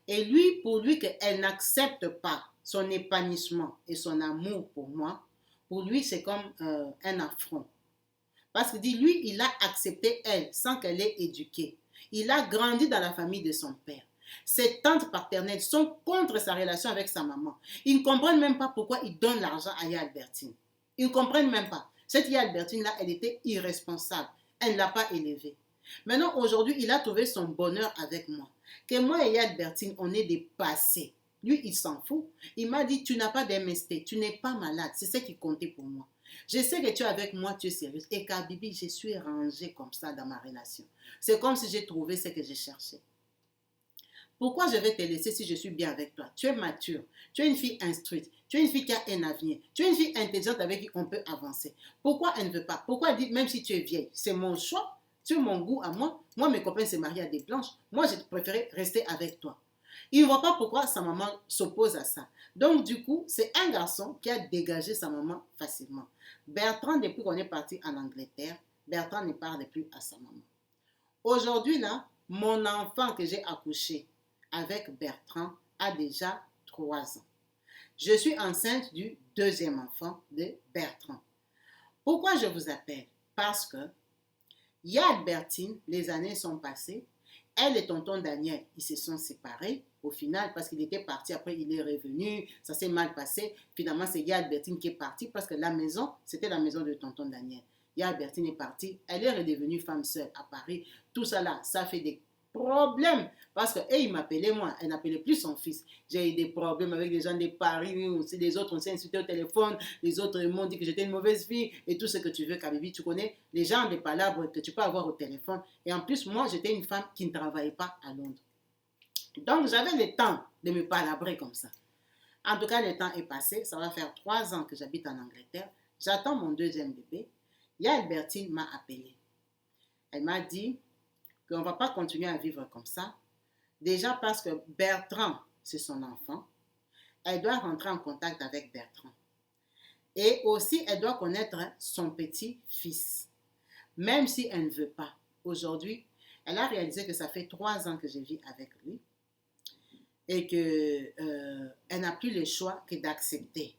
Et lui, pour lui, qu'elle n'accepte pas son épanouissement et son amour pour moi, pour lui, c'est comme un affront. Parce qu'il dit, lui, il a accepté elle sans qu'elle l'ait éduquée. Il a grandi dans la famille de son père. Ses tantes paternelles sont contre sa relation avec sa maman. Ils ne comprennent même pas pourquoi il donne l'argent à Albertine. Ils ne comprennent même pas. Cette Albertine-là, elle était irresponsable. Elle ne l'a pas élevée. Maintenant, aujourd'hui, il a trouvé son bonheur avec moi. Que moi et Albertine, on est des passés. Lui, il s'en fout. Il m'a dit, tu n'as pas d'MST, tu n'es pas malade. C'est ça qui comptait pour moi. Je sais que tu es avec moi, tu es sérieuse. Et Kabibi, je suis rangée comme ça dans ma relation. C'est comme si j'ai trouvé ce que je cherchais. Pourquoi je vais te laisser si je suis bien avec toi? Tu es mature, tu es une fille instruite, tu es une fille qui a un avenir, tu es une fille intelligente avec qui on peut avancer. Pourquoi elle ne veut pas? Pourquoi elle dit, même si tu es vieille, c'est mon choix, c'est mon goût à moi. Moi, mes copains se marient à des blanches. Moi, j'ai préféré rester avec toi. Il ne voit pas pourquoi sa maman s'oppose à ça. Donc, du coup, c'est un garçon qui a dégagé sa maman facilement. Bertrand, depuis qu'on est parti en Angleterre, Bertrand ne parle plus à sa maman. Aujourd'hui, là, mon enfant que j'ai accouché avec Bertrand a déjà 3 ans. Je suis enceinte du deuxième enfant de Bertrand. Pourquoi je vous appelle? Parce que Albertine, les années sont passées. Elle et tonton Daniel, ils se sont séparés au final parce qu'il était parti. Après, il est revenu. Ça s'est mal passé. Finalement, c'est Albertine qui est partie parce que la maison, c'était la maison de tonton Daniel. Albertine est partie. Elle est redevenue femme seule à Paris. Tout ça là, ça fait des problèmes. Parce qu'il m'appelait moi. Elle n'appelait plus son fils. J'ai eu des problèmes avec des gens de Paris. Aussi, les autres, on s'est insulté au téléphone. Les autres m'ont dit que j'étais une mauvaise fille. Et tout ce que tu veux, Kabibi, tu connais les gens des palabres que tu peux avoir au téléphone. Et en plus, moi, j'étais une femme qui ne travaillait pas à Londres. Donc, j'avais le temps de me palabrer comme ça. En tout cas, le temps est passé. Ça va faire 3 ans que j'habite en Angleterre. J'attends mon deuxième bébé. Albertine m'a appelé. Elle m'a dit qu'on ne va pas continuer à vivre comme ça. Déjà parce que Bertrand, c'est son enfant. Elle doit rentrer en contact avec Bertrand. Et aussi, elle doit connaître son petit-fils. Même si elle ne veut pas. Aujourd'hui, elle a réalisé que ça fait 3 ans que je vis avec lui. Et qu'elle n'a plus le choix que d'accepter.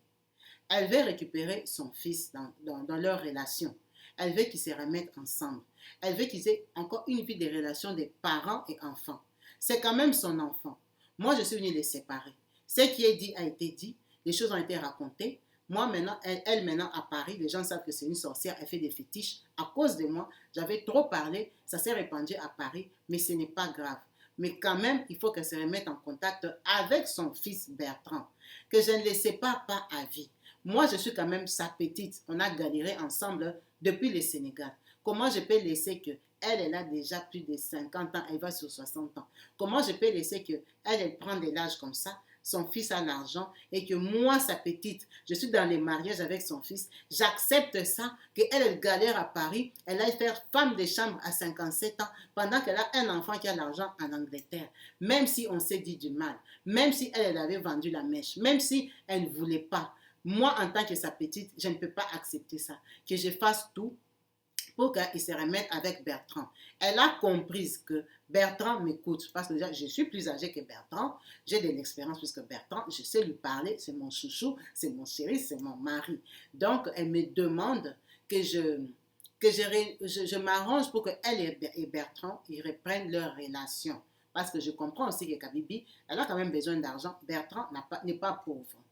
Elle veut récupérer son fils dans leur relation. Elle veut qu'ils se remettent ensemble. Elle veut qu'ils aient encore une vie de relation de parents et enfants. C'est quand même son enfant. Moi, je suis venue les séparer. Ce qui est dit a été dit. Les choses ont été racontées. Moi, maintenant, elle maintenant à Paris, les gens savent que c'est une sorcière. Elle fait des fétiches. À cause de moi, j'avais trop parlé. Ça s'est répandu à Paris, mais ce n'est pas grave. Mais quand même, il faut qu'elle se remette en contact avec son fils Bertrand. Que je ne le sépare pas à vie. Moi, je suis quand même sa petite. On a galéré ensemble depuis le Sénégal. Comment je peux laisser que elle a déjà plus de 50 ans, elle va sur 60 ans. Comment je peux laisser que elle prend de l'âge comme ça, son fils a l'argent et que moi, sa petite, je suis dans les mariages avec son fils, j'accepte ça, qu'elle galère à Paris, elle aille faire femme de chambre à 57 ans pendant qu'elle a un enfant qui a l'argent en Angleterre. Même si on s'est dit du mal, même si elle avait vendu la mèche, même si elle ne voulait pas. Moi, en tant que sa petite, je ne peux pas accepter ça. Que je fasse tout pour qu'il se remette avec Bertrand. Elle a compris que Bertrand m'écoute parce que déjà, je suis plus âgée que Bertrand. J'ai de l'expérience puisque Bertrand, je sais lui parler. C'est mon chouchou, c'est mon chéri, c'est mon mari. Donc, elle me demande que je m'arrange pour qu'elle et Bertrand ils reprennent leur relation. Parce que je comprends aussi que Kabibi, elle a quand même besoin d'argent. Bertrand n'est pas pauvre.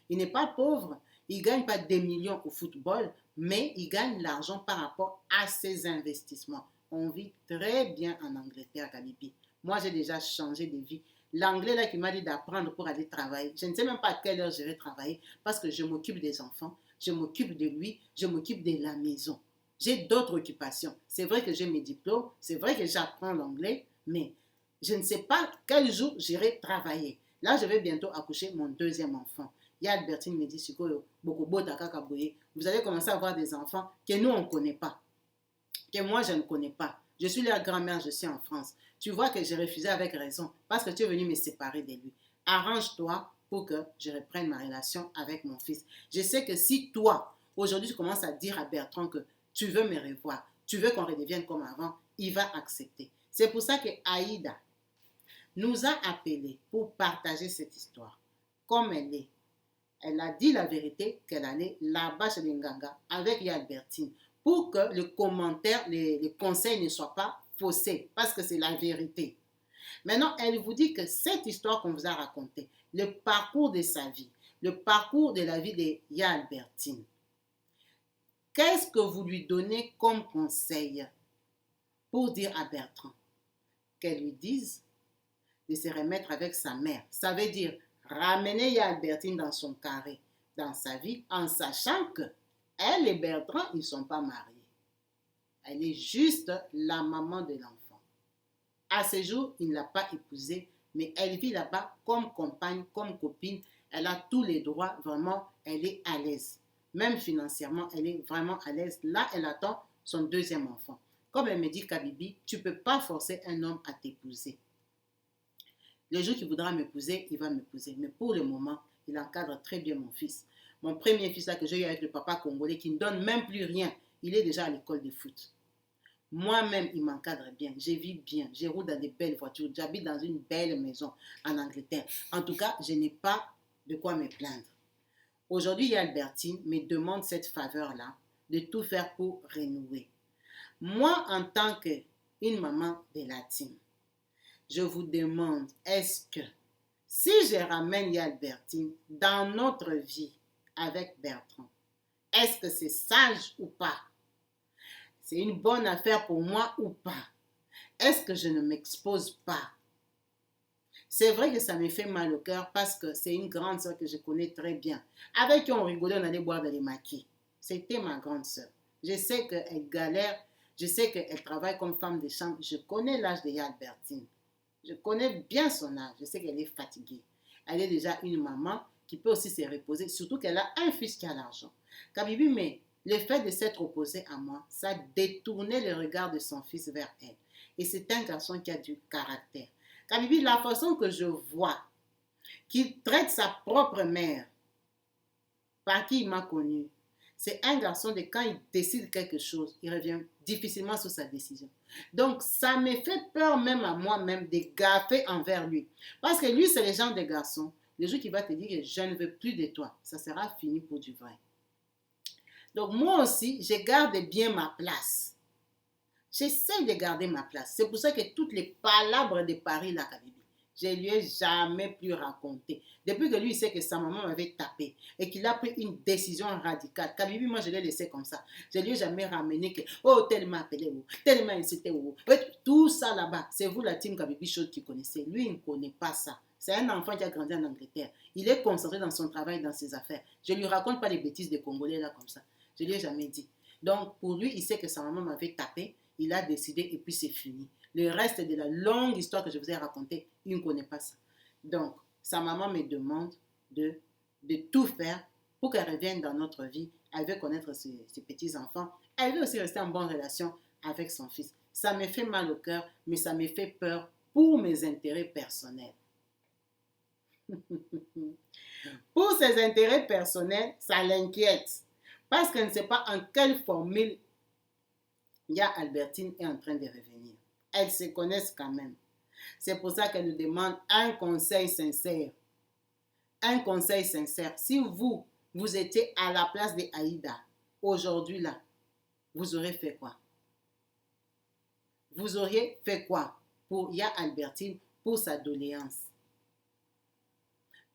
Il n'est pas pauvre. Il ne gagne pas des millions au football, mais il gagne l'argent par rapport à ses investissements. On vit très bien en Angleterre, Kabibi. Moi, j'ai déjà changé de vie. L'anglais là qui m'a dit d'apprendre pour aller travailler, je ne sais même pas à quelle heure je vais travailler parce que je m'occupe des enfants, je m'occupe de lui, je m'occupe de la maison. J'ai d'autres occupations. C'est vrai que j'ai mes diplômes, c'est vrai que j'apprends l'anglais, mais je ne sais pas quel jour j'irai travailler. Là, je vais bientôt accoucher mon deuxième enfant. Il y a Albertine me dit, vous allez commencer à avoir des enfants que nous, on ne connaît pas, que moi, je ne connais pas. Je suis leur grand-mère, je suis en France. Tu vois que j'ai refusé avec raison parce que tu es venu me séparer de lui. Arrange-toi pour que je reprenne ma relation avec mon fils. Je sais que si toi, aujourd'hui, tu commences à dire à Bertrand que tu veux me revoir, tu veux qu'on redevienne comme avant, il va accepter. C'est pour ça que Aïda nous a appelés pour partager cette histoire comme elle est. Elle a dit la vérité qu'elle allait là-bas chez Nganga avec Albertine pour que le commentaire, les conseils ne soient pas faussés parce que c'est la vérité. Maintenant, elle vous dit que cette histoire qu'on vous a racontée, le parcours de sa vie, le parcours de la vie de Albertine, qu'est-ce que vous lui donnez comme conseil pour dire à Bertrand qu'elle lui dise de se remettre avec sa mère? Ça veut dire ramener Albertine dans son carré, dans sa vie, en sachant que elle et Bertrand, ils ne sont pas mariés. Elle est juste la maman de l'enfant. À ce jour, il ne l'a pas épousée, mais elle vit là-bas comme compagne, comme copine. Elle a tous les droits, vraiment, elle est à l'aise. Même financièrement, elle est vraiment à l'aise. Là, elle attend son deuxième enfant. Comme elle me dit, Kabibi, tu ne peux pas forcer un homme à t'épouser. Le jour qu'il voudra m'épouser, il va m'épouser. Mais pour le moment, il encadre très bien mon fils. Mon premier fils là que j'ai eu avec le papa congolais qui ne donne même plus rien, il est déjà à l'école de foot. Moi-même, il m'encadre bien. Je vis bien. Je roule dans des belles voitures. J'habite dans une belle maison en Angleterre. En tout cas, je n'ai pas de quoi me plaindre. Aujourd'hui, Albertine me demande cette faveur-là de tout faire pour renouer. Moi, en tant qu'une maman de la team, je vous demande, est-ce que si je ramène Albertine dans notre vie avec Bertrand, est-ce que c'est sage ou pas? C'est une bonne affaire pour moi ou pas? Est-ce que je ne m'expose pas? C'est vrai que ça me fait mal au cœur parce que c'est une grande soeur que je connais très bien. Avec qui on rigolait, on allait boire dans les maquis. C'était ma grande soeur. Je sais qu'elle galère, je sais qu'elle travaille comme femme de chambre. Je connais l'âge de Albertine. Je connais bien son âge. Je sais qu'elle est fatiguée. Elle est déjà une maman qui peut aussi se reposer, surtout qu'elle a un fils qui a l'argent. Kabibi, mais le fait de s'être opposé à moi, ça a détourné le regard de son fils vers elle. Et c'est un garçon qui a du caractère. Kabibi, la façon que je vois qu'il traite sa propre mère, par qui il m'a connu, c'est un garçon de quand il décide quelque chose, il revient difficilement sur sa décision. Donc, ça me fait peur même à moi-même de gaffer envers lui. Parce que lui, c'est le genre de garçon, le jour qu'il va te dire que je ne veux plus de toi, ça sera fini pour du vrai. Donc, moi aussi, je garde bien ma place. J'essaie de garder ma place. C'est pour ça que toutes les palabres de Paris, là, Kabibi, je ne lui ai jamais plus raconté. Depuis que lui, il sait que sa maman m'avait tapé et qu'il a pris une décision radicale. Kabibi, moi, je l'ai laissé comme ça. Je ne lui ai jamais ramené que, oh, tel m'a appelé, oh, tel m'a incité, oh. Tout ça là-bas, c'est vous, la team Kabibi Show, qui connaissez. Lui, il ne connaît pas ça. C'est un enfant qui a grandi en Angleterre. Il est concentré dans son travail, dans ses affaires. Je ne lui raconte pas les bêtises des Congolais là comme ça. Je ne lui ai jamais dit. Donc, pour lui, il sait que sa maman m'avait tapé. Il a décidé et puis c'est fini. Le reste de la longue histoire que je vous ai racontée, il ne connaît pas ça. Donc, sa maman me demande de tout faire pour qu'elle revienne dans notre vie. Elle veut connaître ses petits-enfants. Elle veut aussi rester en bonne relation avec son fils. Ça me fait mal au cœur, mais ça me fait peur pour mes intérêts personnels. Pour ses intérêts personnels, ça l'inquiète. Parce qu'elle ne sait pas en quelle formule Albertine est en train de revenir. Elles se connaissent quand même. C'est pour ça qu'elle nous demande un conseil sincère. Un conseil sincère. Si vous étiez à la place de Aïda, aujourd'hui là, vous aurez fait quoi? Vous auriez fait quoi pour Albertine, pour sa doléance.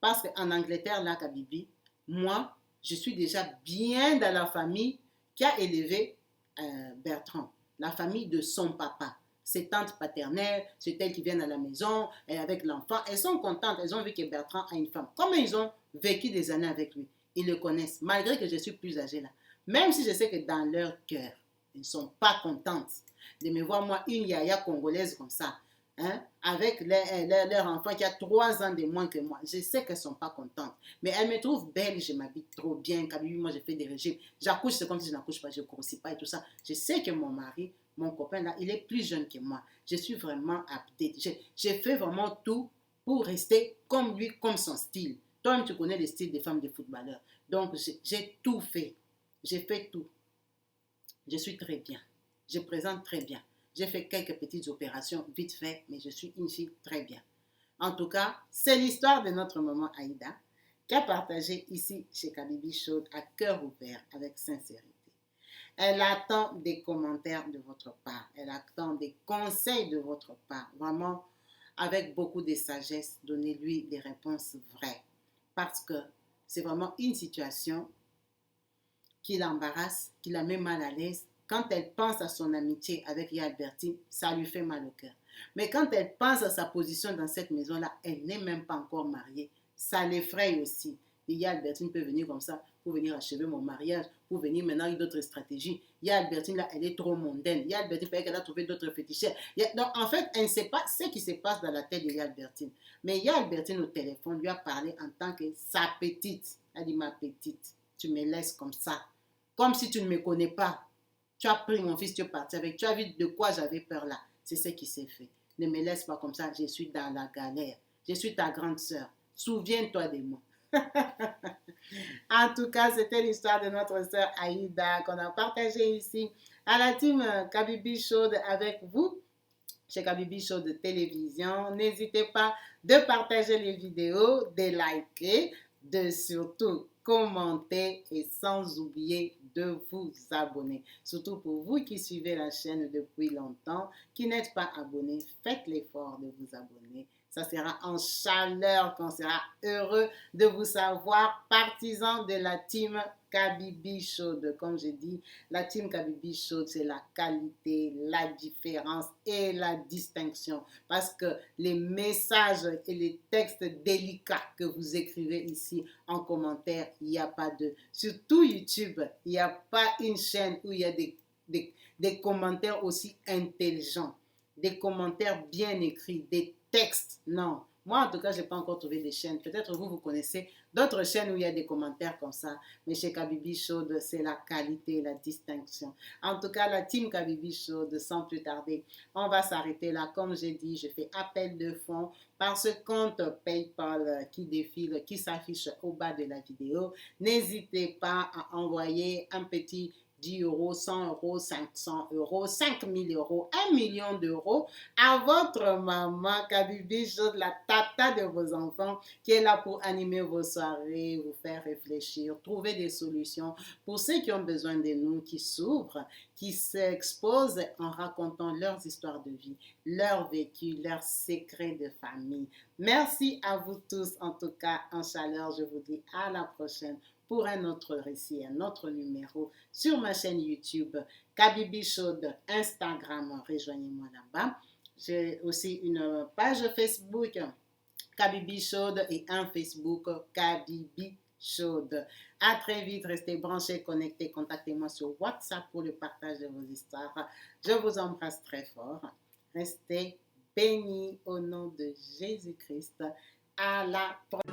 Parce qu'en Angleterre, là, Kabibi, moi, je suis déjà bien dans la famille qui a élevé Bertrand, la famille de son papa. Ses tantes paternelles, c'est elles qui viennent à la maison et avec l'enfant. Elles sont contentes, elles ont vu que Bertrand a une femme. Comme ils ont vécu des années avec lui, ils le connaissent, malgré que je suis plus âgée là. Même si je sais que dans leur cœur, ils ne sont pas contentes de me voir, moi, une yaya congolaise comme ça, hein, avec leur enfant qui a 3 ans de moins que moi. Je sais qu'elles ne sont pas contentes. Mais elles me trouvent belle, je m'habille trop bien. Kabibi, moi, je fais des régimes. J'accouche, c'est comme si je n'accouche pas, je ne grossis pas et tout ça. Je sais que mon mari, mon copain, là, il est plus jeune que moi. Je suis vraiment update. J'ai fait vraiment tout pour rester comme lui, comme son style. Toi-même, tu connais le style des femmes de footballeurs. Donc, j'ai tout fait. J'ai fait tout. Je suis très bien. Je présente très bien. J'ai fait quelques petites opérations vite fait, mais je suis une fille très bien. En tout cas, c'est l'histoire de notre maman Aïda qui a partagé ici chez Kabibi Show à cœur ouvert avec sincérité. Elle attend des commentaires de votre part. Elle attend des conseils de votre part. Vraiment, avec beaucoup de sagesse, donnez-lui des réponses vraies. Parce que c'est vraiment une situation qui l'embarrasse, qui la met mal à l'aise. Quand elle pense à son amitié avec Yaya Albertine, ça lui fait mal au cœur. Mais quand elle pense à sa position dans cette maison-là, elle n'est même pas encore mariée. Ça l'effraie aussi. Et Yaya Albertine peut venir comme ça pour venir achever mon mariage, pour venir maintenant avec d'autres stratégies. Yaya Albertine, là, elle est trop mondaine. Yaya Albertine, il fallait qu'elle a trouvé d'autres féticheurs. Donc, en fait, elle ne sait pas ce qui se passe dans la tête de Yaya Albertine. Mais Yaya Albertine, au téléphone, lui a parlé en tant que sa petite. Elle dit, ma petite, tu me laisses comme ça. Comme si tu ne me connais pas. Tu as pris mon fils, tu es parti avec. Tu as vu de quoi j'avais peur là. C'est ce qui s'est fait. Ne me laisse pas comme ça. Je suis dans la galère. Je suis ta grande sœur. Souviens-toi de moi. En tout cas, c'était l'histoire de notre sœur Aïda qu'on a partagée ici à la team Kabibi Show avec vous. Chez Kabibi Show de télévision. N'hésitez pas de partager les vidéos, de liker, de surtout commenter et sans oublier de vous abonner. Surtout pour vous qui suivez la chaîne depuis longtemps, qui n'êtes pas abonnés, faites l'effort de vous abonner. Ça sera en chaleur qu'on sera heureux de vous savoir partisans de la team Kabibi Show. Comme je dis, la team Kabibi Show, c'est la qualité, la différence et la distinction. Parce que les messages et les textes délicats que vous écrivez ici en commentaire, il n'y a pas de... Surtout YouTube, il n'y a pas une chaîne où il y a des commentaires aussi intelligents, des commentaires bien écrits, des textes. Non. Moi, en tout cas, je n'ai pas encore trouvé des chaînes. Peut-être vous connaissez d'autres chaînes où il y a des commentaires comme ça. Mais chez Kabibi Show, c'est la qualité, la distinction. En tout cas, la team Kabibi Show, sans plus tarder, on va s'arrêter là. Comme j'ai dit, je fais appel de fonds par ce compte PayPal qui défile, qui s'affiche au bas de la vidéo. N'hésitez pas à envoyer un petit 10 euros, 100 euros, 500 euros, 5000 euros, 1 million d'euros à votre maman Kabibi Show, la tata de vos enfants qui est là pour animer vos soirées, vous faire réfléchir, trouver des solutions pour ceux qui ont besoin de nous, qui s'ouvrent, qui s'exposent en racontant leurs histoires de vie, leur vécu, leurs secrets de famille. Merci à vous tous, en tout cas en chaleur, je vous dis à la prochaine pour un autre récit, un autre numéro sur ma chaîne YouTube Kabibi Show, Instagram, rejoignez-moi là-bas. J'ai aussi une page Facebook Kabibi Show et un Facebook Kabibi Show. À très vite, restez branchés, connectés, contactez-moi sur WhatsApp pour le partage de vos histoires. Je vous embrasse très fort. Restez bénis au nom de Jésus-Christ. À la prochaine.